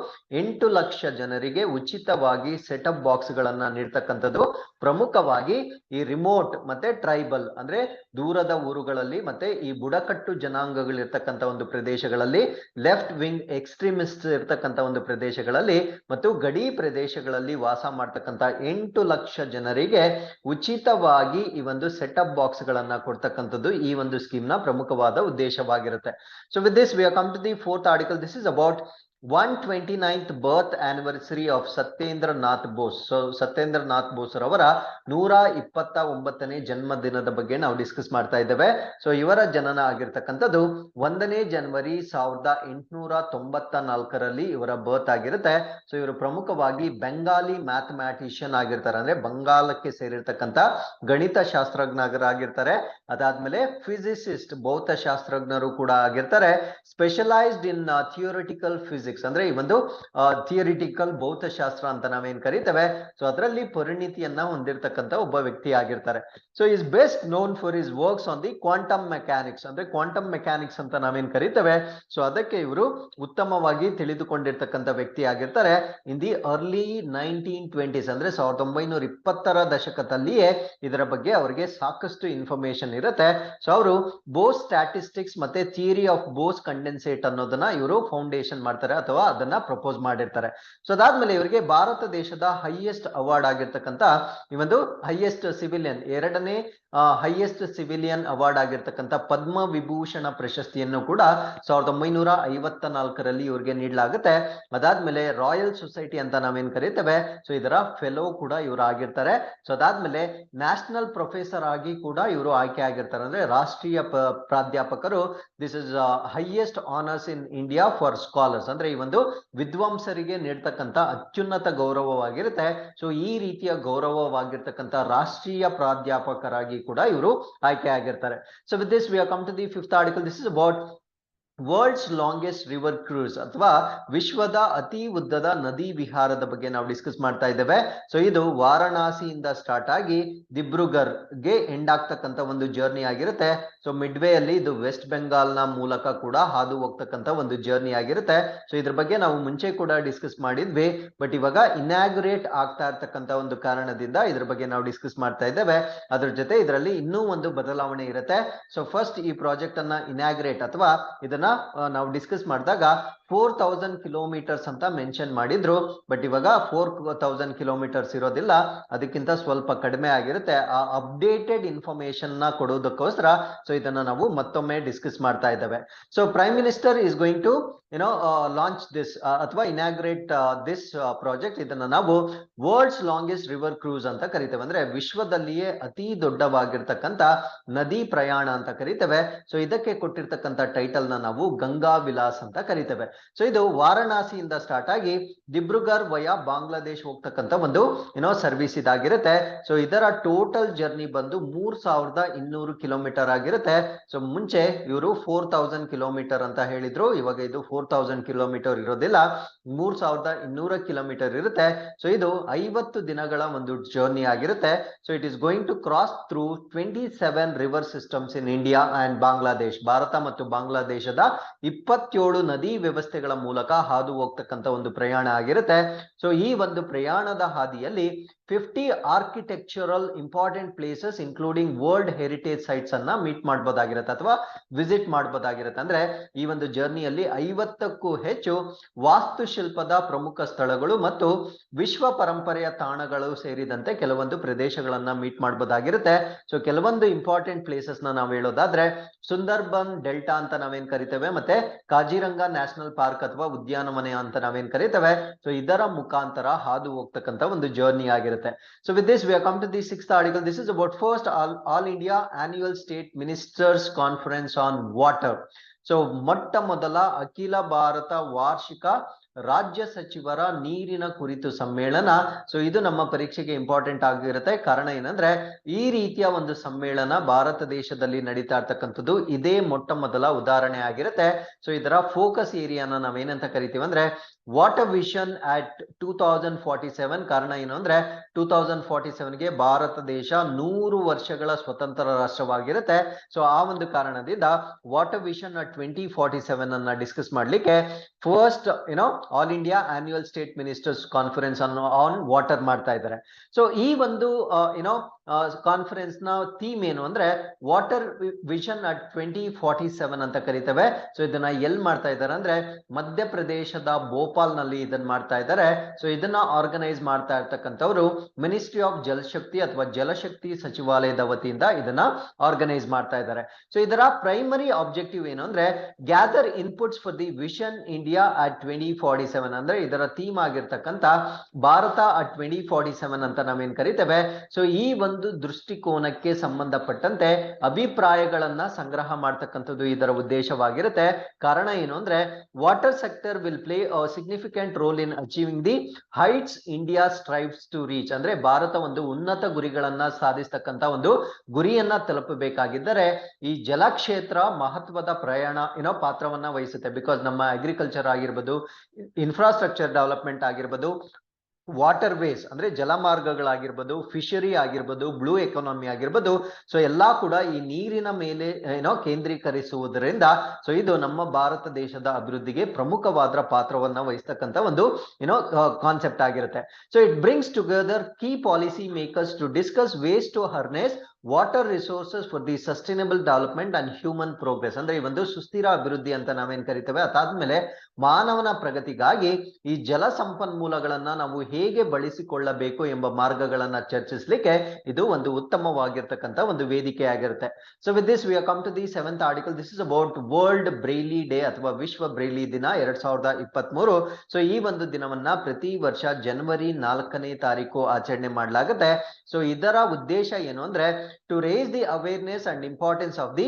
8 ಲಕ್ಷ ಜನರಿಗೆ ಉಚಿತವಾಗಿ ಸೆಟಪ್ ಬಾಕ್ಸ್ ಗಳನ್ನ ನೀಡ್ತಕ್ಕಂಥದ್ದು ಪ್ರಮುಖವಾಗಿ ಈ ರಿಮೋಟ್ ಮತ್ತೆ ಟ್ರೈಬಲ್, ಅಂದ್ರೆ ದೂರದ ಊರುಗಳಲ್ಲಿ ಮತ್ತೆ ಈ ಬುಡಕಟ್ಟು ಜನಾಂಗಗಳಿರ್ತಕ್ಕಂಥ ಒಂದು ಪ್ರದೇಶಗಳಲ್ಲಿ, ಲೆಫ್ಟ್ ವಿಂಗ್ ಎಕ್ಸ್ಟ್ರೀಮಿಸ್ಟ್ ಇರ್ತಕ್ಕಂಥ ಒಂದು ಪ್ರದೇಶಗಳಲ್ಲಿ ಮತ್ತು ಗಡಿ ಪ್ರದೇಶಗಳಲ್ಲಿ ವಾಸ ಮಾಡ್ತಕ್ಕಂಥ 8 ಲಕ್ಷ ಜನರಿಗೆ ಉಚಿತವಾಗಿ ಈ ಒಂದು ಸೆಟಪ್ ಬಾಕ್ಸ್ ಗಳನ್ನ ಕೊಡ್ತಕ್ಕಂಥದ್ದು ಈ ಒಂದು ಸ್ಕೀಮ್ ನ ಪ್ರಮುಖವಾದ ಉದ್ದೇಶವಾಗಿರುತ್ತೆ. So with this we have come to the fourth article. This is about 129th birth anniversary of Satyendra Nath Bose. So Satyendra Nath Bose ರವರ 129ನೇ ಜನ್ಮದಿನದ ಬಗ್ಗೆ ನಾವು ಡಿಸ್ಕಸ್ ಮಾಡ್ತಾ ಇದ್ದೇವೆ. ಸೊ ಇವರ ಜನನ ಆಗಿರ್ತಕ್ಕಂಥದ್ದು 1ನೇ ಜನವರಿ 1894ರಲ್ಲಿ ಇವರ ಬರ್ತ್ ಆಗಿರುತ್ತೆ. ಸೊ ಇವರು ಪ್ರಮುಖವಾಗಿ ಬೆಂಗಾಲಿ ಮ್ಯಾಥಮ್ಯಾಟಿಷಿಯನ್ ಆಗಿರ್ತಾರೆ, ಅಂದ್ರೆ ಬಂಗಾಲಕ್ಕೆ ಸೇರಿರ್ತಕ್ಕಂಥ ಗಣಿತ ಶಾಸ್ತ್ರಜ್ಞರಾಗಿರ್ತಾರೆ. ಅದಾದ್ಮೇಲೆ ಫಿಸಿಸಿಸ್ಟ್, ಭೌತಶಾಸ್ತ್ರಜ್ಞರು ಕೂಡ ಆಗಿರ್ತಾರೆ. ಸ್ಪೆಷಲೈಸ್ಡ್ ಇನ್ ಥಿಯೋರಿಟಿಕಲ್ ಫಿಸಿಕ್ಸ್, ಅಂದ್ರೆ ಈ ಒಂದು ಥಿಯರಿಟಿಕಲ್ ಭೌತಶಾಸ್ತ್ರ ಅಂತ ನಾವೇನ್ ಕರಿತೇವೆ, ಸೊ ಅದರಲ್ಲಿ ಪರಿಣಿತಿಯನ್ನ ಹೊಂದಿರತಕ್ಕಂತ ಒಬ್ಬ ವ್ಯಕ್ತಿ ಆಗಿರ್ತಾರೆ. So is best known for his works on the quantum mechanics, ಅಂದ್ರೆ ಕ್ವಾಂಟಮ್ ಮೆಕ್ಯಾನಿಕ್ಸ್ ಅಂತ ನಾವೇನ್ ಕರಿತೇವೆ, ಸೊ ಅದಕ್ಕೆ ಇವರು ಉತ್ತಮವಾಗಿ ತಿಳಿದುಕೊಂಡಿರ್ತಕ್ಕಂಥ ವ್ಯಕ್ತಿ ಆಗಿರ್ತಾರೆ. ಇನ್ ದಿ ಅರ್ಲಿ 1920s, ಅಂದ್ರೆ 1920ರ ದಶಕದಲ್ಲಿಯೇ ಇದರ ಬಗ್ಗೆ ಅವರಿಗೆ ಸಾಕಷ್ಟು ಇನ್ಫಾರ್ಮೇಶನ್ ಇರುತ್ತೆ. ಸೊ ಅವರು ಬೋಸ್ ಸ್ಟ್ಯಾಟಿಸ್ಟಿಕ್ಸ್ ಮತ್ತೆ ಥಿಯರಿ ಆಫ್ ಬೋಸ್ ಕಂಡೆನ್ಸೇಟ್ ಅನ್ನೋದನ್ನ ಇವರು ಫೌಂಡೇಶನ್ ಮಾಡ್ತಾರೆ ಅಥವಾ ಅದನ್ನ ಪ್ರಪೋಸ್ ಮಾಡಿರ್ತಾರೆ. ಸೊ ಅದಾದ್ಮೇಲೆ ಇವರಿಗೆ ಭಾರತ ದೇಶದ ಹೈಯೆಸ್ಟ್ ಅವಾರ್ಡ್ ಆಗಿರ್ತಕ್ಕಂಥ ಈ ಒಂದು ಹೈಯೆಸ್ಟ್ ಸಿವಿಲಿಯನ್, ಎರಡನೇ ಹೈಯೆಸ್ಟ್ ಸಿವಿಲಿಯನ್ ಅವಾರ್ಡ್ ಆಗಿರ್ತಕ್ಕಂಥ ಪದ್ಮ ವಿಭೂಷಣ ಪ್ರಶಸ್ತಿಯನ್ನು ಕೂಡ 1954ರಲ್ಲಿ ಇವರಿಗೆ ನೀಡಲಾಗುತ್ತೆ. ಅದಾದ್ಮೇಲೆ ರಾಯಲ್ ಸೊಸೈಟಿ ಅಂತ ನಾವೇನ್ ಕರೀತೇವೆ, ಸೊ ಇದರ ಫೆಲೋ ಕೂಡ ಇವರು ಆಗಿರ್ತಾರೆ. ಸೊ ಅದಾದ್ಮೇಲೆ ನ್ಯಾಷನಲ್ ಪ್ರೊಫೆಸರ್ ಆಗಿ ಕೂಡ ಇವರು ಆಯ್ಕೆ ಆಗಿರ್ತಾರೆ, ಅಂದ್ರೆ ರಾಷ್ಟ್ರೀಯ ಪ್ರಾಧ್ಯಾಪಕರು. This is highest honours in India for scholars, ಅಂದ್ರೆ ಈ ಒಂದು ವಿದ್ವಾಂಸರಿಗೆ ನೀಡ್ತಕ್ಕಂಥ ಅತ್ಯುನ್ನತ ಗೌರವವಾಗಿರುತ್ತೆ. ಸೊ ಈ ರೀತಿಯ ಗೌರವವಾಗಿರ್ತಕ್ಕಂಥ ರಾಷ್ಟ್ರೀಯ ಪ್ರಾಧ್ಯಾಪಕರಾಗಿ ಕೂಡ ಇವರು ಆಯ್ಕೆ ಆಗಿರ್ತಾರೆ. So with this we have come to the fifth article. This is about world's longest river cruise, ಅಥವಾ ವಿಶ್ವದ ಅತಿ ಉದ್ದದ ನದಿ ವಿಹಾರದ ಬಗ್ಗೆ ನಾವು ಡಿಸ್ಕಸ್ ಮಾಡ್ತಾ ಇದ್ದೇವೆ. ಸೊ ಇದು ವಾರಣಾಸಿಯಿಂದ ಸ್ಟಾರ್ಟ್ ಆಗಿ ದಿಬ್ರುಗರ್ಗೆ ಎಂಡ್ ಆಗ್ತಕ್ಕಂಥ ಒಂದು ಜರ್ನಿ ಆಗಿರುತ್ತೆ. ಸೊ ಮಿಡ್ವೇ ಅಲ್ಲಿ ಇದು ವೆಸ್ಟ್ ಬೆಂಗಾಲ್ ನ ಮೂಲಕ ಕೂಡ ಹಾದು ಹೋಗ್ತಕ್ಕಂಥ ಒಂದು ಜರ್ನಿ ಆಗಿರುತ್ತೆ. ಸೊ ಇದ್ರ ಬಗ್ಗೆ ನಾವು ಮುಂಚೆ ಕೂಡ ಡಿಸ್ಕಸ್ ಮಾಡಿದ್ವಿ, ಬಟ್ ಇವಾಗ ಇನಾಗ್ಯುರೇಟ್ ಆಗ್ತಾ ಇರ್ತಕ್ಕಂಥ ಒಂದು ಕಾರಣದಿಂದ ಇದ್ರ ಬಗ್ಗೆ ನಾವು ಡಿಸ್ಕಸ್ ಮಾಡ್ತಾ ಇದ್ದೇವೆ. ಅದ್ರ ಜೊತೆ ಇದರಲ್ಲಿ ಇನ್ನೂ ಒಂದು ಬದಲಾವಣೆ ಇರುತ್ತೆ. ಸೊ ಫಸ್ಟ್ ಈ ಪ್ರಾಜೆಕ್ಟ್ ಅನ್ನ ಇನಾಗ್ಯುರೇಟ್ ಅಥವಾ ಇದನ್ನ ಇದನ್ನ ನಾವು ಡಿಸ್ಕಸ್ ಮಾಡಿದಾಗ 4000 ಕಿಲೋಮೀಟರ್ಸ್ ಅಂತ ಮೆನ್ಷನ್ ಮಾಡಿದ್ರು. ಬಟ್ ಇವಾಗ 4000 ಕಿಲೋಮೀಟರ್ಸ್ ಇರೋದಿಲ್ಲ, ಅದಕ್ಕಿಂತ ಸ್ವಲ್ಪ ಕಡಿಮೆ ಆಗಿರುತ್ತೆ. ಆ ಅಪ್ಡೇಟೆಡ್ ಇನ್ಫಾರ್ಮೇಶನ್ ನ ಕೊಡೋದಕ್ಕೋಸ್ಕರ ಸೊ ಇದನ್ನ ನಾವು ಮತ್ತೊಮ್ಮೆ ಡಿಸ್ಕಸ್ ಮಾಡ್ತಾ ಇದ್ದೇವೆ. So prime minister is going to launch this ಅಥವಾ ಇನಾಗ್ರೇಟ್ ದಿಸ್ ಪ್ರಾಜೆಕ್ಟ್. ಇದನ್ನ ನಾವು ವರ್ಲ್ಡ್ಸ್ ಲಾಂಗೆಸ್ಟ್ ರಿವರ್ ಕ್ರೂಸ್ ಅಂತ ಕರಿತೇವೆ. ಅಂದ್ರೆ ವಿಶ್ವದಲ್ಲಿಯೇ ಅತಿ ದೊಡ್ಡವಾಗಿರ್ತಕ್ಕಂಥ ನದಿ ಪ್ರಯಾಣ ಅಂತ ಕರಿತೇವೆ. ಸೊ ಇದಕ್ಕೆ ಕೊಟ್ಟಿರ್ತಕ್ಕಂಥ ಟೈಟಲ್ ನ ನಾವು ಗಂಗಾ ವಿಲಾಸ್ ಅಂತ ಕರಿತೇವೆ. ಸೊ ಇದು ವಾರಣಾಸಿಯಿಂದ ಸ್ಟಾರ್ಟ್ ಆಗಿ ದಿಬ್ರುಗರ್ ವಯಾ ಬಾಂಗ್ಲಾದೇಶ್ ಹೋಗ್ತಕ್ಕಂಥ ಒಂದು ಸರ್ವಿಸ್ ಇದಾಗಿರುತ್ತೆ. ಸೊ ಇದರ ಟೋಟಲ್ ಜರ್ನಿ ಬಂದು 3200 ಕಿಲೋಮೀಟರ್ ಆಗಿರುತ್ತೆ. ಸೊ ಮುಂಚೆ ಇವರು 4000 ಕಿಲೋಮೀಟರ್ ಅಂತ ಹೇಳಿದ್ರು, ಇವಾಗ ಇದು 4000 ಕಿಲೋಮೀಟರ್ ಇರೋದಿಲ್ಲ, 3200 ಕಿಲೋಮೀಟರ್ ಇರುತ್ತೆ. ಸೊ ಇದು 50 ದಿನಗಳ ಒಂದು ಜರ್ನಿ ಆಗಿರುತ್ತೆ. So it is going to cross through 27 river systems in India and Bangladesh. Bharat ಮತ್ತು ಬಾಂಗ್ಲಾದೇಶದ 27 ನದಿ ವ್ಯವಸ್ಥೆಗಳ ಮೂಲಕ ಹಾದು ಹೋಗ್ತಕ್ಕಂಥ ಒಂದು ಪ್ರಯಾಣ ಆಗಿರುತ್ತೆ. ಸೊ ಈ ಒಂದು ಪ್ರಯಾಣದ ಹಾದಿಯಲ್ಲಿ 50 architectural important places including world heritage sites ಅನ್ನ ಮೀಟ್ ಮಾಡಬಹುದಾಗಿರುತ್ತೆ ಅಥವಾ ವಿಸಿಟ್ ಮಾಡಬಹುದಾಗಿರುತ್ತೆ. ಅಂದ್ರೆ ಈ ಒಂದು ಜರ್ನಿಯಲ್ಲಿ 50ಕ್ಕೂ ಹೆಚ್ಚು ವಾಸ್ತುಶಿಲ್ಪದ ಪ್ರಮುಖ ಸ್ಥಳಗಳು ಮತ್ತು ವಿಶ್ವ ಪರಂಪರೆಯ ತಾಣಗಳು ಸೇರಿದಂತೆ ಕೆಲವೊಂದು ಪ್ರದೇಶಗಳನ್ನ ಮೀಟ್ ಮಾಡಬಹುದಾಗಿರುತ್ತೆ. ಸೊ ಕೆಲವೊಂದು ಇಂಪಾರ್ಟೆಂಟ್ ಪ್ಲೇಸಸ್ ನ ನಾವು ಹೇಳೋದಾದ್ರೆ ಸುಂದರ್ಬನ್ ಡೆಲ್ಟಾ ಅಂತ ನಾವೇನ್ ಕರಿತೇವೆ, ಮತ್ತೆ ಕಾಜಿರಂಗ ನ್ಯಾಷನಲ್ ಪಾರ್ಕ್ ಅಥವಾ ಉದ್ಯಾನವನ ಅಂತ ನಾವೇನ್ ಕರಿತೇವೆ. ಸೊ ಇದರ ಮುಖಾಂತರ ಹಾದು ಹೋಗ್ತಕ್ಕಂಥ ಒಂದು ಜರ್ನಿ ಆಗಿರುತ್ತೆ. So with this we have come to the 6th article. This is about first all India annual state ministers conference on water. So ಮೊಟ್ಟ ಮೊದಲ ಅಖಿಲ ಭಾರತ ವಾರ್ಷಿಕ ರಾಜ್ಯ ಸಚಿವರ ನೀರಿನ ಕುರಿತು ಸಮ್ಮೇಳನ. ಸೊ ಇದು ನಮ್ಮ ಪರೀಕ್ಷೆಗೆ ಇಂಪಾರ್ಟೆಂಟ್ ಆಗಿರುತ್ತೆ. ಕಾರಣ ಏನಂದ್ರೆ ಈ ರೀತಿಯ ಒಂದು ಸಮ್ಮೇಳನ ಭಾರತ ದೇಶದಲ್ಲಿ ನಡೀತಾ ಇರ್ತಕ್ಕಂಥದ್ದು ಇದೇ ಮೊಟ್ಟ ಮೊದಲ ಉದಾಹರಣೆ ಆಗಿರುತ್ತೆ. ಸೊ ಇದರ ಫೋಕಸ್ ಏರಿಯಾನ ನಾವೇನಂತ ಕರಿತೀವಿ ಅಂದ್ರೆ ವಾಟರ್ ವಿಷನ್ ಅಟ್ 2047. ಕಾರಣ ಏನು ಅಂದ್ರೆ 2047ಗೆ ಭಾರತ ದೇಶ 100 ವರ್ಷಗಳ ಸ್ವತಂತ್ರ ರಾಷ್ಟ್ರವಾಗಿರುತ್ತೆ. ಸೊ ಆ ಒಂದು ಕಾರಣದಿಂದ ವಾಟರ್ ವಿಷನ್ ಅಟ್ 2047 ಅನ್ನ ಡಿಸ್ಕಸ್ ಮಾಡ್ಲಿಕ್ಕೆ first all India annual state ministers conference on water ಮಾಡ್ತಾ ಇದ್ದಾರೆ. ಸೊ ಈ ಒಂದು ಕಾನ್ಫರೆನ್ಸ್ ನ ಥೀಮ್ ಏನು ಅಂದ್ರೆ ವಾಟರ್ ವಿಷನ್ ಅಟ್ 2047 ಅಂತ ಕರಿತೇವೆ. ಸೊ ಇದನ್ನ ಎಲ್ಲಿ ಮಾಡ್ತಾ ಇದ್ದಾರೆ ಅಂದ್ರೆ ಮಧ್ಯಪ್ರದೇಶದ ಭೋಪಾಲ್ ನಲ್ಲಿ ಇದನ್ನ ಮಾಡ್ತಾ ಇದ್ದಾರೆ. ಸೊ ಇದನ್ನ ಆರ್ಗನೈಸ್ ಮಾಡ್ತಾ ಇರ್ತಕ್ಕಂಥವ್ರು ಮಿನಿಸ್ಟ್ರಿ ಆಫ್ ಜಲಶಕ್ತಿ ಅಥವಾ ಜಲಶಕ್ತಿ ಸಚಿವಾಲಯದ ವತಿಯಿಂದ ಇದನ್ನ ಆರ್ಗನೈಸ್ ಮಾಡ್ತಾ ಇದ್ದಾರೆ. ಸೊ ಇದರ ಪ್ರೈಮರಿ ಆಬ್ಜೆಕ್ಟಿವ್ ಏನು ಅಂದ್ರೆ gather inputs for the vision India at 2047. ಅಂದ್ರೆ ಇದರ ಥೀಮ್ ಆಗಿರ್ತಕ್ಕಂಥ ಭಾರತ ಅಟ್ 2047 ಅಂತ ನಾವೇನ್ ಕರಿತೇವೆ. ಸೊ ಈ ಒಂದು ದೃಷ್ಟಿಕೋನಕ್ಕೆ ಸಂಬಂಧಪಟ್ಟಂತೆ ಅಭಿಪ್ರಾಯಗಳನ್ನ ಸಂಗ್ರಹ ಮಾಡ್ತಕ್ಕಂಥದ್ದು ಇದರ ಉದ್ದೇಶವಾಗಿರುತ್ತೆ. ಕಾರಣ ಏನು ಅಂದ್ರೆ water sector will play a significant role in achieving the heights India strives to reach. ಅಂದ್ರೆ ಭಾರತ ಒಂದು ಉನ್ನತ ಗುರಿಗಳನ್ನ ಸಾಧಿಸ್ತಕ್ಕಂಥ ಒಂದು ಗುರಿಯನ್ನ ತಲುಪಬೇಕಾಗಿದ್ದರೆ ಈ ಜಲಕ್ಷೇತ್ರ ಮಹತ್ವದ ಪಾತ್ರವನ್ನ ವಹಿಸುತ್ತೆ. ಬಿಕಾಸ್ ನಮ್ಮ ಅಗ್ರಿಕಲ್ಚರ್ ಆಗಿರ್ಬೋದು, ಇನ್ಫ್ರಾಸ್ಟ್ರಕ್ಚರ್ ಡೆವಲಪ್ಮೆಂಟ್ ಆಗಿರ್ಬೋದು, ವಾಟರ್ ವೇಸ್ ಅಂದ್ರೆ ಜಲಮಾರ್ಗಗಳಾಗಿರ್ಬೋದು, ಫಿಶರಿ ಆಗಿರ್ಬೋದು, ಬ್ಲೂ ಎಕಾನಮಿ ಆಗಿರ್ಬೋದು, ಸೊ ಎಲ್ಲಾ ಕೂಡ ಈ ನೀರಿನ ಮೇಲೆ ಕೇಂದ್ರೀಕರಿಸುವುದರಿಂದ ಸೊ ಇದು ನಮ್ಮ ಭಾರತ ದೇಶದ ಅಭಿವೃದ್ಧಿಗೆ ಪ್ರಮುಖವಾದ ಪಾತ್ರವನ್ನ ವಹಿಸ್ತಕ್ಕಂಥ ಒಂದು ಕಾನ್ಸೆಪ್ಟ್ ಆಗಿರುತ್ತೆ. So it brings together key policy makers to discuss ways to harness water resources for the sustainable development and human progress. ಅಂದ್ರೆ ಈ ಒಂದು ಸುಸ್ಥಿರ ಅಭಿವೃದ್ಧಿ ಅಂತ ನಾವೇನ್ ಕರಿತೇವೆ, ಅದಾದ್ಮೇಲೆ ಮಾನವನ ಪ್ರಗತಿಗಾಗಿ ಈ ಜಲ ಸಂಪನ್ಮೂಲಗಳನ್ನ ನಾವು ಹೇಗೆ ಬಳಸಿಕೊಳ್ಳಬೇಕು ಎಂಬ ಮಾರ್ಗಗಳನ್ನ ಚರ್ಚಿಸಲಿಕ್ಕೆ ಇದು ಒಂದು ಉತ್ತಮವಾಗಿರ್ತಕ್ಕಂಥ ಒಂದು ವೇದಿಕೆ ಆಗಿರುತ್ತೆ. So with this we come to the 7th article. This is about world Braille day ಅಥವಾ ವಿಶ್ವ ಬ್ರೈಲಿ ದಿನ 2023. ಸೊ ಈ ಒಂದು ದಿನವನ್ನ ಪ್ರತಿ ವರ್ಷ ಜನವರಿ 4ನೇ ತಾರೀಕು ಆಚರಣೆ ಮಾಡಲಾಗುತ್ತೆ. ಸೊ ಇದರ ಉದ್ದೇಶ ಏನು ಅಂದ್ರೆ to raise the awareness and importance of the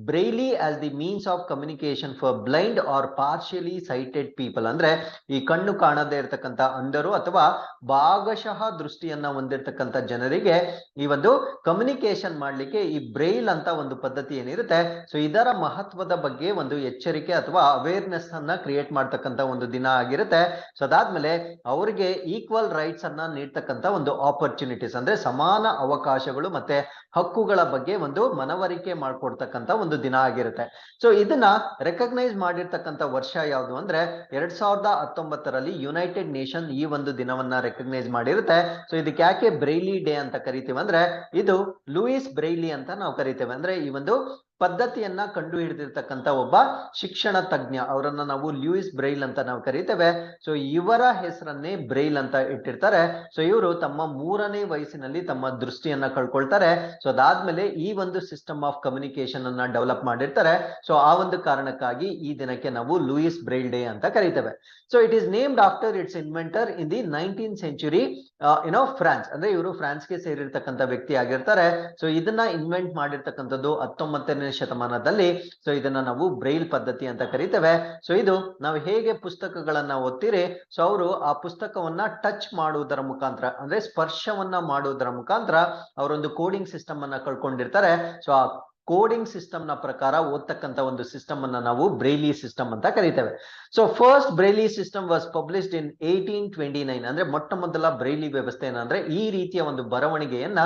Braille as the means of communication for blind or partially sighted people. ಅಂದ್ರೆ ಈ ಕಣ್ಣು ಕಾಣದೇ ಇರತಕ್ಕಂತ ಅಂಧರು ಅಥವಾ ಭಾಗಶಃ ದೃಷ್ಟಿಯನ್ನ ಹೊಂದಿರತಕ್ಕಂತ ಜನರಿಗೆ ಈ ಒಂದು ಕಮ್ಯುನಿಕೇಶನ್ ಮಾಡ್ಲಿಕ್ಕೆ ಈ ಬ್ರೈಲ್ ಅಂತ ಒಂದು ಪದ್ಧತಿ ಏನಿರುತ್ತೆ, ಸೊ ಇದರ ಮಹತ್ವದ ಬಗ್ಗೆ ಒಂದು ಎಚ್ಚರಿಕೆ ಅಥವಾ ಅವೇರ್ನೆಸ್ ಅನ್ನ ಕ್ರಿಯೇಟ್ ಮಾಡ್ತಕ್ಕಂತ ಒಂದು ದಿನ ಆಗಿರುತ್ತೆ. ಸೊ ಅದಾದ್ಮೇಲೆ ಅವರಿಗೆ ಈಕ್ವಲ್ ರೈಟ್ಸ್ ಅನ್ನ ನೀಡ್ತಕ್ಕಂತ ಒಂದು ಆಪರ್ಚುನಿಟೀಸ್ ಅಂದ್ರೆ ಸಮಾನ ಅವಕಾಶಗಳು ಮತ್ತೆ ಹಕ್ಕುಗಳ ಬಗ್ಗೆ ಒಂದು ಮನವರಿಕೆ ಮಾಡ್ಕೊಡ್ತಕ್ಕಂತ ಒಂದು ದಿನ ಆಗಿರುತ್ತೆ. ಸೊ ಇದನ್ನ ರೆಕಗ್ನೈಸ್ ಮಾಡಿರ್ತಕ್ಕಂಥ ವರ್ಷ ಯಾವುದು ಅಂದ್ರೆ 2019ರಲ್ಲಿ ಯುನೈಟೆಡ್ ನೇಷನ್ ಈ ಒಂದು ದಿನವನ್ನ ರೆಕಗ್ನೈಸ್ ಮಾಡಿರುತ್ತೆ. ಸೊ ಇದಕ್ಕೆ ಯಾಕೆ ಬ್ರೈಲಿ ಡೇ ಅಂತ ಕರಿತೀವಿ ಅಂದ್ರೆ ಇದು ಲೂಯಿಸ್ ಬ್ರೈಲಿ ಅಂತ ನಾವು ಕರಿತೇವೆ. ಅಂದ್ರೆ ಈ ಒಂದು ಪದ್ಧತಿಯನ್ನ ಕಂಡು ಹಿಡಿದಿರ್ತಕ್ಕಂಥ ಒಬ್ಬ ಶಿಕ್ಷಣ ತಜ್ಞ, ಅವರನ್ನ ನಾವು ಲೂಯಿಸ್ ಬ್ರೈಲ್ ಅಂತ ನಾವು ಕರೀತೇವೆ. ಸೊ ಇವರ ಹೆಸರನ್ನೇ ಬ್ರೈಲ್ ಅಂತ ಇಟ್ಟಿರ್ತಾರೆ. ಸೊ ಇವರು ತಮ್ಮ 3ನೇ ವಯಸ್ಸಿನಲ್ಲಿ ತಮ್ಮ ದೃಷ್ಟಿಯನ್ನ ಕಳ್ಕೊಳ್ತಾರೆ. ಸೊ ಅದಾದ್ಮೇಲೆ ಈ ಒಂದು ಸಿಸ್ಟಮ್ ಆಫ್ ಕಮ್ಯುನಿಕೇಶನ್ ಅನ್ನ ಡೆವಲಪ್ ಮಾಡಿರ್ತಾರೆ. ಸೊ ಆ ಒಂದು ಕಾರಣಕ್ಕಾಗಿ ಈ ದಿನಕ್ಕೆ ನಾವು ಲೂಯಿಸ್ ಬ್ರೈಲ್ ಡೇ ಅಂತ ಕರೀತೇವೆ. So it is named after its inventor in the 19th century France. ಅಂದ್ರೆ ಇವರು ಫ್ರಾನ್ಸ್ಗೆ ಸೇರಿರ್ತಕ್ಕಂಥ ವ್ಯಕ್ತಿ ಆಗಿರ್ತಾರೆ. ಸೊ ಇದನ್ನ ಇನ್ವೆಂಟ್ ಮಾಡಿರ್ತಕ್ಕಂಥದ್ದು 19ನೇ ಶತಮಾನದಲ್ಲಿ. ಸೊ ಇದನ್ನ ನಾವು ಬ್ರೈಲ್ ಪದ್ಧತಿ ಅಂತ ಕರಿತೇವೆ. ಸೊ ಇದು ನಾವು ಹೇಗೆ ಪುಸ್ತಕಗಳನ್ನ ಓದ್ತೀರಿ, ಸೊ ಅವರು ಆ ಪುಸ್ತಕವನ್ನ ಟಚ್ ಮಾಡುವುದರ ಮುಖಾಂತರ, ಅಂದ್ರೆ ಸ್ಪರ್ಶವನ್ನ ಮಾಡುವುದರ ಮುಖಾಂತರ ಅವರೊಂದು ಕೋಡಿಂಗ್ ಸಿಸ್ಟಮ್ ಅನ್ನ ಕಳ್ಕೊಂಡಿರ್ತಾರೆ. ಸೊ ಆ ಕೋಡಿಂಗ್ ಸಿಸ್ಟಮ್ ನ ಪ್ರಕಾರ ಓದ್ತಕ್ಕಂಥ ಒಂದು ಸಿಸ್ಟಮ್ ಅನ್ನ ನಾವು ಬ್ರೈಲಿ ಸಿಸ್ಟಮ್ ಅಂತ ಕರಿತೇವೆ. So first Braille system was published in 1829. ಅಂದ್ರೆ ಮೊಟ್ಟ ಮೊದಲ ಬ್ರೈಲಿ ವ್ಯವಸ್ಥೆ ಏನಂದ್ರೆ ಈ ರೀತಿಯ ಒಂದು ಬರವಣಿಗೆಯನ್ನ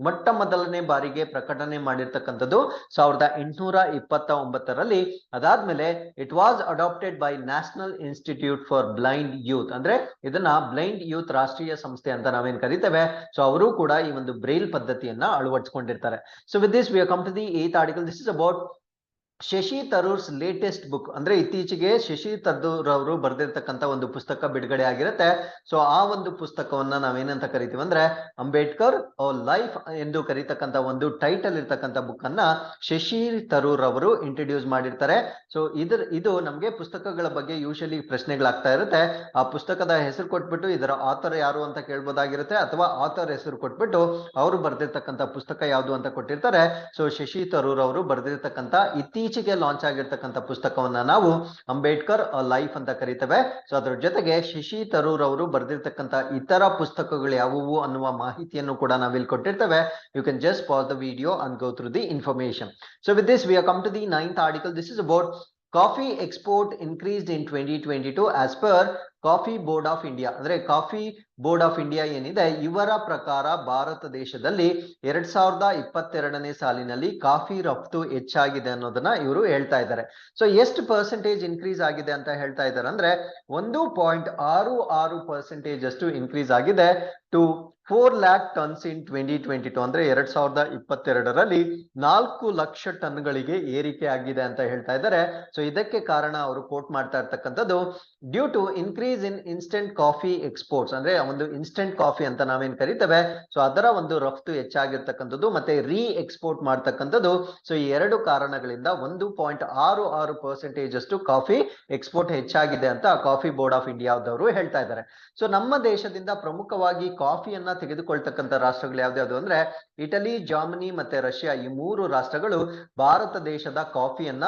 ಮೊಟ್ಟ ಮೊದಲನೇ ಬಾರಿಗೆ ಪ್ರಕಟಣೆ ಮಾಡಿರ್ತಕ್ಕಂಥದ್ದು 1829ರಲ್ಲಿ. ಅದಾದ್ಮೇಲೆ it was adopted by National Institute for Blind Youth. ಅಂದ್ರೆ ಇದನ್ನ ಬ್ಲೈಂಡ್ ಯೂತ್ ರಾಷ್ಟ್ರೀಯ ಸಂಸ್ಥೆ ಅಂತ ನಾವೇನ್ ಕರಿತೇವೆ. ಸೊ ಅವರು ಕೂಡ ಈ ಒಂದು ಬ್ರೈಲ್ ಪದ್ಧತಿಯನ್ನ ಅಳವಡಿಸಿಕೊಂಡಿರ್ತಾರೆ. So with this we have come to the 8th article. This is about Shashi Tharoor's latest book. ಅಂದ್ರೆ ಇತ್ತೀಚೆಗೆ ಶಶಿ ತರೂರ್ ಅವರು ಬರೆದಿರ್ತಕ್ಕಂಥ ಒಂದು ಪುಸ್ತಕ ಬಿಡುಗಡೆ ಆಗಿರುತ್ತೆ. ಸೊ ಆ ಒಂದು ಪುಸ್ತಕವನ್ನ ನಾವೇನಂತ ಕರಿತೀವಿ ಅಂದ್ರೆ ಅಂಬೇಡ್ಕರ್ ಲೈಫ್ ಎಂದು ಕರೀತಕ್ಕಂಥ ಒಂದು ಟೈಟಲ್ ಇರ್ತಕ್ಕಂಥ ಬುಕ್ ಅನ್ನ ಶಶಿ ತರೂರ್ ಅವರು ಇಂಟ್ರೊಡ್ಯೂಸ್ ಮಾಡಿರ್ತಾರೆ. ಸೊ ಇದು ನಮ್ಗೆ ಪುಸ್ತಕಗಳ ಬಗ್ಗೆ ಯೂಶಲಿ ಪ್ರಶ್ನೆಗಳಾಗ್ತಾ ಇರುತ್ತೆ. ಆ ಪುಸ್ತಕದ ಹೆಸರು ಕೊಟ್ಬಿಟ್ಟು ಇದರ ಆಥರ್ ಯಾರು ಅಂತ ಕೇಳ್ಬೋದಾಗಿರುತ್ತೆ, ಅಥವಾ ಆಥರ್ ಹೆಸರು ಕೊಟ್ಬಿಟ್ಟು ಅವರು ಬರೆದಿರ್ತಕ್ಕಂಥ ಪುಸ್ತಕ ಯಾವುದು ಅಂತ ಕೊಟ್ಟಿರ್ತಾರೆ. ಸೊ ಶಶಿ ತರೂರ್ ಅವರು ಬರೆದಿರ್ತಕ್ಕಂಥ ಇತ್ತೀಚೆಗೆ ಲಾಂಚ್ ಆಗಿರ್ತಕ್ಕಂಥ ಪುಸ್ತಕವನ್ನ ನಾವು ಅಂಬೇಡ್ಕರ್ ಲೈಫ್ ಅಂತ ಕರಿತೇವೆ. ಸೊ ಅದ್ರ ಜೊತೆಗೆ ಶಶಿ ತರೂರ್ ಅವರು ಬರೆದಿರ್ತಕ್ಕಂಥ ಇತರ ಪುಸ್ತಕಗಳು ಯಾವುವು ಅನ್ನುವ ಮಾಹಿತಿಯನ್ನು ಕೂಡ ನಾವಿಲ್ಲಿ ಕೊಟ್ಟಿರ್ತೇವೆ. You can just pass the video and go through the information. So with this we have come to the 9th article. This is about coffee export increased in 2022 as per coffee board of India. ಅಂದ್ರೆ coffee board of India ಏನಿದೆ, ಇವರ ಪ್ರಕಾರ ಭಾರತ ದೇಶದಲ್ಲಿ 2022ನೇ ಸಾಲಿನಲ್ಲಿ coffee ರಫ್ತು ಹೆಚ್ಚಾಗಿದೆ ಅನ್ನೋದನ್ನ ಇವರು ಹೇಳ್ತಾ ಇದ್ದಾರೆ. ಸೊ ಎಷ್ಟು ಪರ್ಸೆಂಟೇಜ್ ಇನ್ಕ್ರೀಸ್ ಆಗಿದೆ ಅಂತ ಹೇಳ್ತಾ ಇದ್ದಾರೆ ಅಂದ್ರೆ 1.66% ಅಷ್ಟು ಇನ್ಕ್ರೀಸ್ ಆಗಿದೆ ಟು 4 lakh tons in 2022. ಅಂದ್ರೆ 2022ರಲ್ಲಿ 4 ಲಕ್ಷ ಟನ್ಗಳಿಗೆ ಏರಿಕೆ ಆಗಿದೆ ಅಂತ ಹೇಳ್ತಾ ಇದ್ದಾರೆ. ಸೊ ಇದಕ್ಕೆ ಕಾರಣ ಅವರು ಕೋಟ್ ಮಾಡ್ತಾ ಇರ್ತಕ್ಕಂಥದ್ದು due to increase in instant coffee exports. ಅಂದ್ರೆ ಒಂದು ಇನ್ಸ್ಟೆಂಟ್ ಕಾಫಿ ಅಂತ ನಾವೇನ್ ಕರಿತೇವೆ, ಸೊ ಅದರ ಒಂದು ರಫ್ತು ಹೆಚ್ಚಾಗಿರ್ತಕ್ಕಂಥದ್ದು ಮತ್ತೆ ರೀ ಎಕ್ಸ್ಪೋರ್ಟ್ ಮಾಡ್ತಕ್ಕಂಥದ್ದು. ಸೊ ಈ ಎರಡು ಕಾರಣಗಳಿಂದ 1.66% ಅಷ್ಟು ಕಾಫಿ ಎಕ್ಸ್ಪೋರ್ಟ್ ಹೆಚ್ಚಾಗಿದೆ ಅಂತ ಕಾಫಿ ಬೋರ್ಡ್ ಆಫ್ ಇಂಡಿಯಾದವರು ಹೇಳ್ತಾ ಇದ್ದಾರೆ. ಸೊ ನಮ್ಮ ದೇಶದಿಂದ ಪ್ರಮುಖವಾಗಿ ಕಾಫಿಯನ್ನ ತೆಗೆದುಕೊಳ್ತಕ್ಕಂಥ ರಾಷ್ಟ್ರಗಳು ಯಾವ್ದು ಅಂದ್ರೆ ಇಟಲಿ, ಜರ್ಮನಿ ಮತ್ತೆ ರಷ್ಯಾ. ಈ 3 ರಾಷ್ಟ್ರಗಳು ಭಾರತ ದೇಶದ ಕಾಫಿಯನ್ನ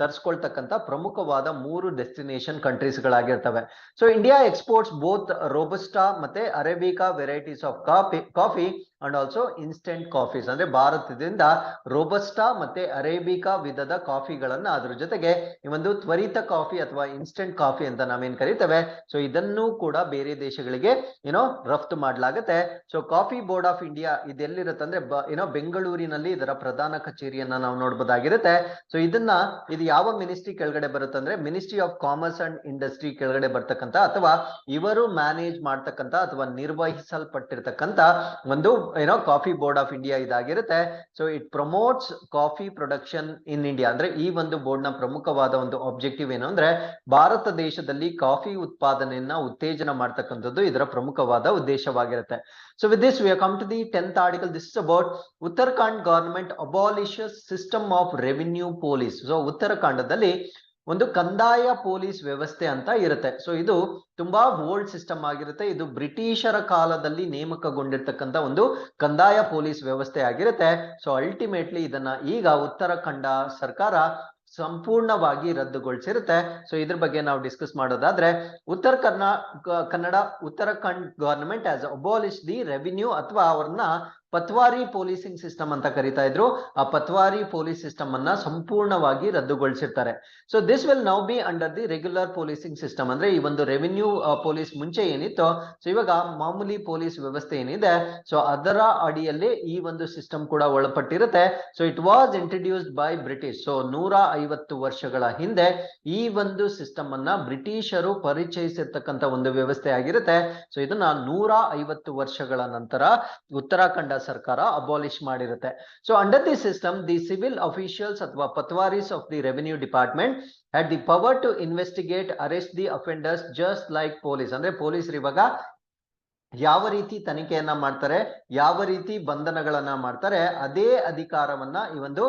ತರಿಸ್ಕೊಳ್ತಕ್ಕಂಥ ಪ್ರಮುಖವಾದ 3 ಡೆಸ್ಟಿನೇಷನ್ ಕಂಟ್ರೀಸ್ ಗಳಾಗಿರ್ತವೆ. So India exports both robusta ಮತ್ತೆ arabica varieties of coffee and also instant coffees. ಅಂದ್ರೆ ಭಾರತದಿಂದ ರೋಬಸ್ಟಾ ಮತ್ತೆ ಅರೇಬಿಕಾ ವಿಧದ ಕಾಫಿಗಳನ್ನ, ಅದ್ರ ಜೊತೆಗೆ ಈ ಒಂದು ತ್ವರಿತ ಕಾಫಿ ಅಥವಾ ಇನ್ಸ್ಟೆಂಟ್ ಕಾಫಿ ಅಂತ ನಾವೇನ್ ಕರಿತೇವೆ, ಸೊ ಇದನ್ನು ಕೂಡ ಬೇರೆ ದೇಶಗಳಿಗೆ ರಫ್ತು ಮಾಡಲಾಗುತ್ತೆ. So coffee board of India ಇದೆಲ್ಲಿರುತ್ತೆ ಅಂದ್ರೆ ಬೆಂಗಳೂರಿನಲ್ಲಿ ಇದರ ಪ್ರಧಾನ ಕಚೇರಿಯನ್ನ ನಾವು ನೋಡ್ಬೋದಾಗಿರುತ್ತೆ. ಸೊ ಇದು ಯಾವ ಮಿನಿಸ್ಟ್ರಿ ಕೆಳಗಡೆ ಬರುತ್ತೆ ಅಂದ್ರೆ ministry of commerce and industry ಕೆಳಗಡೆ ಬರ್ತಕ್ಕಂಥ, ಅಥವಾ ಇವರು ಮ್ಯಾನೇಜ್ ಮಾಡ್ತಕ್ಕಂಥ ಅಥವಾ ನಿರ್ವಹಿಸಲ್ಪಟ್ಟಿರ್ತಕ್ಕಂಥ ಒಂದು ಕಾಫಿ ಬೋರ್ಡ್ ಆಫ್ ಇಂಡಿಯಾ ಇದಾಗಿರುತ್ತೆ. So it promotes coffee production in India. ಅಂದ್ರೆ ಈ ಒಂದು ಬೋರ್ಡ್ ನ ಪ್ರಮುಖವಾದ ಒಂದು ಆಬ್ಜೆಕ್ಟಿವ್ ಏನು ಅಂದ್ರೆ ಭಾರತ ದೇಶದಲ್ಲಿ ಕಾಫಿ ಉತ್ಪಾದನೆಯನ್ನ ಉತ್ತೇಜನ ಮಾಡ್ತಕ್ಕಂಥದ್ದು ಇದರ ಪ್ರಮುಖವಾದ ಉದ್ದೇಶವಾಗಿರುತ್ತೆ. So with this we have come to the 10th article. This is about Uttarakhand government abolishes system of revenue police. So ಉತ್ತರಾಖಂಡದಲ್ಲಿ ಒಂದು ಕಂದಾಯ ಪೊಲೀಸ್ ವ್ಯವಸ್ಥೆ ಅಂತ ಇರುತ್ತೆ. ಸೊ ಇದು ತುಂಬಾ ಓಲ್ಡ್ ಸಿಸ್ಟಮ್ ಆಗಿರುತ್ತೆ. ಇದು ಬ್ರಿಟಿಷರ ಕಾಲದಲ್ಲಿ ನೇಮಕಗೊಂಡಿರ್ತಕ್ಕಂಥ ಒಂದು ಕಂದಾಯ ಪೊಲೀಸ್ ವ್ಯವಸ್ಥೆ ಆಗಿರುತ್ತೆ. ಸೊ ಅಲ್ಟಿಮೇಟ್ಲಿ ಇದನ್ನ ಈಗ ಉತ್ತರಾಖಂಡ ಸರ್ಕಾರ ಸಂಪೂರ್ಣವಾಗಿ ರದ್ದುಗೊಳಿಸಿರುತ್ತೆ. ಸೊ ಇದ್ರ ಬಗ್ಗೆ ನಾವು ಡಿಸ್ಕಸ್ ಮಾಡೋದಾದ್ರೆ Uttarakhand government has abolish the revenue, ಅಥವಾ ಅವ್ರನ್ನ ಪತ್ವಾರಿ ಪೊಲೀಸಿಂಗ್ ಸಿಸ್ಟಮ್ ಅಂತ ಕರೀತಾ ಇದ್ರು. ಆ ಪತ್ವಾರಿ ಪೊಲೀಸ್ ಸಿಸ್ಟಮ್ ಅನ್ನ ಸಂಪೂರ್ಣವಾಗಿ ರದ್ದುಗೊಳಿಸಿರ್ತಾರೆ. So this will now be under the regular policing system. ಅಂದ್ರೆ ಈ ಒಂದು ರೆವಿನ್ಯೂ ಪೊಲೀಸ್ ಮುಂಚೆ ಏನಿತ್ತು, ಸೊ ಇವಾಗ ಮಾಮೂಲಿ ಪೊಲೀಸ್ ವ್ಯವಸ್ಥೆ ಏನಿದೆ, ಸೊ ಅದರ ಅಡಿಯಲ್ಲಿ ಈ ಒಂದು ಸಿಸ್ಟಮ್ ಕೂಡ ಒಳಪಟ್ಟಿರುತ್ತೆ. So it was introduced by British. So 150 ವರ್ಷಗಳ ಹಿಂದೆ ಈ ಒಂದು ಸಿಸ್ಟಮ್ ಅನ್ನ ಬ್ರಿಟಿಷರು ಪರಿಚಯಿಸಿರ್ತಕ್ಕಂಥ ಒಂದು ವ್ಯವಸ್ಥೆ ಆಗಿರುತ್ತೆ. ಸೊ ಇದನ್ನ 150 ವರ್ಷಗಳ ನಂತರ ಉತ್ತರಾಖಂಡ ಸರ್ಕಾರ ಅಬಾಲಿಷ್ ಮಾಡಿರುತ್ತೆ. So under the system the civil officials ಅಥವಾ patwaris of the revenue department had the power to investigate arrest the offenders just like police. ಅಂದ್ರೆ ಪೊಲೀಸರು ಇವಾಗ ಯಾವ ರೀತಿ ತನಿಖೆಯನ್ನ ಮಾಡ್ತಾರೆ, ಯಾವ ರೀತಿ ಬಂಧನಗಳನ್ನ ಮಾಡ್ತಾರೆ, ಅದೇ ಅಧಿಕಾರವನ್ನ ಈ ಒಂದು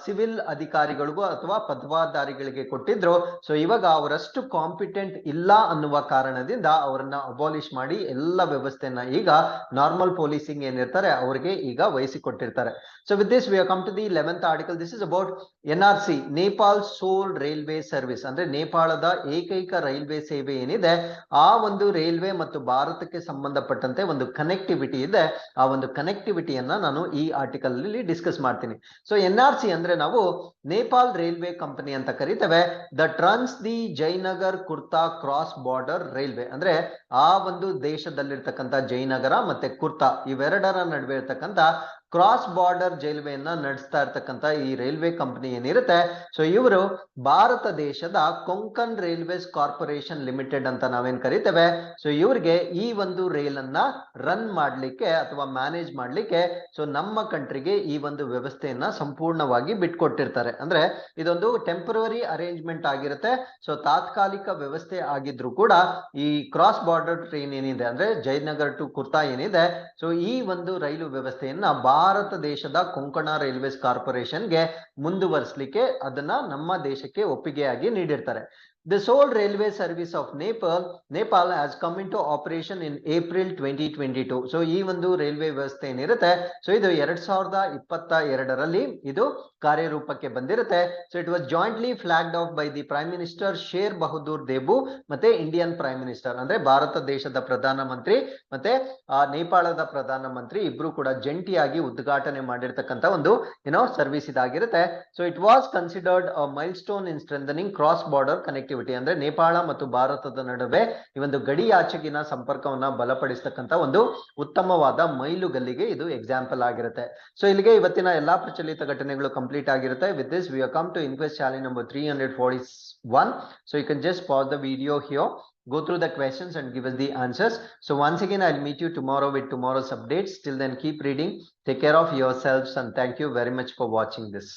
ಸಿವಿಲ್ ಅಧಿಕಾರಿಗಳಿಗೂ ಅಥವಾ ಪದವಾಧಾರಿಗಳಿಗೆ ಕೊಟ್ಟಿದ್ರು. ಸೊ ಇವಾಗ ಅವರಷ್ಟು ಕಾಂಪಿಟೆಂಟ್ ಇಲ್ಲ ಅನ್ನುವ ಕಾರಣದಿಂದ ಅವರನ್ನ ಅಬಾಲಿಷ್ ಮಾಡಿ ಎಲ್ಲ ವ್ಯವಸ್ಥೆಯನ್ನ ಈಗ ನಾರ್ಮಲ್ ಪೊಲೀಸಿಂಗ್ ಏನಿರ್ತಾರೆ ಅವರಿಗೆ ಈಗ ವಹಿಸಿಕೊಟ್ಟಿರ್ತಾರೆ. So with this we have come to the 11th article. This is about NRC, Nepal sole railway service. ಅಂದ್ರೆ ನೇಪಾಳದ ಏಕೈಕ ರೈಲ್ವೆ ಸೇವೆ ಏನಿದೆ, ಆ ಒಂದು ರೈಲ್ವೆ ಮತ್ತು ಭಾರತಕ್ಕೆ ಸಂಬಂಧಪಟ್ಟಂತೆ ಒಂದು ಕನೆಕ್ಟಿವಿಟಿ ಇದೆ. ಆ ಒಂದು ಕನೆಕ್ಟಿವಿಟಿಯನ್ನ ನಾನು ಈ ಆರ್ಟಿಕಲ್ ಅಲ್ಲಿ ಡಿಸ್ಕಸ್ ಮಾಡ್ತೀನಿ. ಸೊ NRC ಅಂದ್ರೆ ನಾವು ನೇಪಾಲ್ ರೈಲ್ವೆ ಕಂಪನಿ ಅಂತ ಕರಿತೇವೆ. That runs the Jayanagar kurta cross border railway. ಅಂದ್ರೆ ಆ ಒಂದು ದೇಶದಲ್ಲಿರ್ತಕ್ಕಂಥ ಜಯನಗರ ಮತ್ತೆ ಕುರ್ತಾ ಇವೆರಡರ ನಡುವೆ ಇರ್ತಕ್ಕಂಥ ಕ್ರಾಸ್ ಬಾರ್ಡರ್ ರೈಲ್ವೆಯನ್ನ ನಡೆಸ್ತಾ ಇರ್ತಕ್ಕಂಥ ಈ ರೈಲ್ವೆ ಕಂಪನಿ ಏನಿರುತ್ತೆ, ಸೊ ಇವರು ಭಾರತ ದೇಶದ ಕೊಂಕಣ್ ರೈಲ್ವೇಸ್ ಕಾರ್ಪೊರೇಷನ್ ಲಿಮಿಟೆಡ್ ಅಂತ ನಾವೇನ್ ಕರಿತೇವೆ. ಸೊ ಇವ್ರಿಗೆ ಈ ಒಂದು ರೈಲ್ ಅನ್ನ ರನ್ ಮಾಡ್ಲಿಕ್ಕೆ ಅಥವಾ ಮ್ಯಾನೇಜ್ ಮಾಡ್ಲಿಕ್ಕೆ ಸೊ ನಮ್ಮ ಕಂಟ್ರಿಗೆ ಈ ಒಂದು ವ್ಯವಸ್ಥೆಯನ್ನ ಸಂಪೂರ್ಣವಾಗಿ ಬಿಟ್ಕೊಟ್ಟಿರ್ತಾರೆ. ಅಂದ್ರೆ ಇದೊಂದು ಟೆಂಪರರಿ ಅರೇಂಜ್ಮೆಂಟ್ ಆಗಿರುತ್ತೆ. ಸೊ ತಾತ್ಕಾಲಿಕ ವ್ಯವಸ್ಥೆ ಆಗಿದ್ರು ಕೂಡ ಈ ಕ್ರಾಸ್ ಬಾರ್ಡರ್ ಟ್ರೈನ್ ಏನಿದೆ ಅಂದ್ರೆ ಜಯನಗರ್ ಟು ಕುರ್ತಾ ಏನಿದೆ, ಸೊ ಈ ಒಂದು ರೈಲು ವ್ಯವಸ್ಥೆಯನ್ನ ಭಾರತ ದೇಶದ ಕೊಂಕಣ ರೈಲ್ವೇಸ್ ಕಾರ್ಪೊರೇಷನ್ಗೆ ಮುಂದುವರಿಸಲಿಕ್ಕೆ ಅದನ್ನ ನಮ್ಮ ದೇಶಕ್ಕೆ ಒಪ್ಪಿಗೆಯಾಗಿ ನೀಡಿರ್ತಾರೆ. The sole railway service of Nepal has come into operation in April 2022. So ಈ ಒಂದು ರೈಲ್ವೆ ವ್ಯವಸ್ಥೆ ಏನಿರುತ್ತೆ, ಸೊ ಇದು 2022ರಲ್ಲಿ ಇದು ಕಾರ್ಯರೂಪಕ್ಕೆ ಬಂದಿರುತ್ತೆ. So it was jointly flagged off by the prime minister Sher Bahadur Deuba ಮತ್ತೆ ಇಂಡಿಯನ್ ಪ್ರೈಮ್ ಮಿನಿಸ್ಟರ್. ಅಂದ್ರೆ ಭಾರತ ದೇಶದ ಪ್ರಧಾನಮಂತ್ರಿ ಮತ್ತೆ ನೇಪಾಳದ ಪ್ರಧಾನಮಂತ್ರಿ ಇಬ್ರು ಕೂಡ ಜಂಟಿಯಾಗಿ ಉದ್ಘಾಟನೆ ಮಾಡಿರ್ತಕ್ಕಂಥ ಒಂದು ಸರ್ವಿಸ್ ಇದಾಗಿರುತ್ತೆ. So it was considered a milestone in strengthening cross border connectivity. ಅಂದ್ರೆ ನೇಪಾಳ ಮತ್ತು ಭಾರತದ ನಡುವೆ ಈ ಒಂದು ಗಡಿಯಾಚೆಗಿನ ಸಂಪರ್ಕವನ್ನ ಬಲಪಡಿಸತಕ್ಕಂತ ಒಂದು ಉತ್ತಮವಾದ ಮೈಲುಗಲ್ಲಿಗೆ ಇದು ಎಕ್ಸಾಂಪಲ್ ಆಗಿರುತ್ತೆ. ಸೊ ಇಲ್ಲಿಗೆ ಇವತ್ತಿನ ಎಲ್ಲಾ ಪ್ರಚಲಿತ ಘಟನೆಗಳು ಕಂಪ್ಲೀಟ್ ಆಗಿರುತ್ತೆ. With this we have come to inquest challenge number 341. So you can just pause the video here, go through the questions and give us the answers. So once again I'll meet you tomorrow with tomorrow's updates. Till then keep reading, take care of yourselves, and thank you very much for watching this.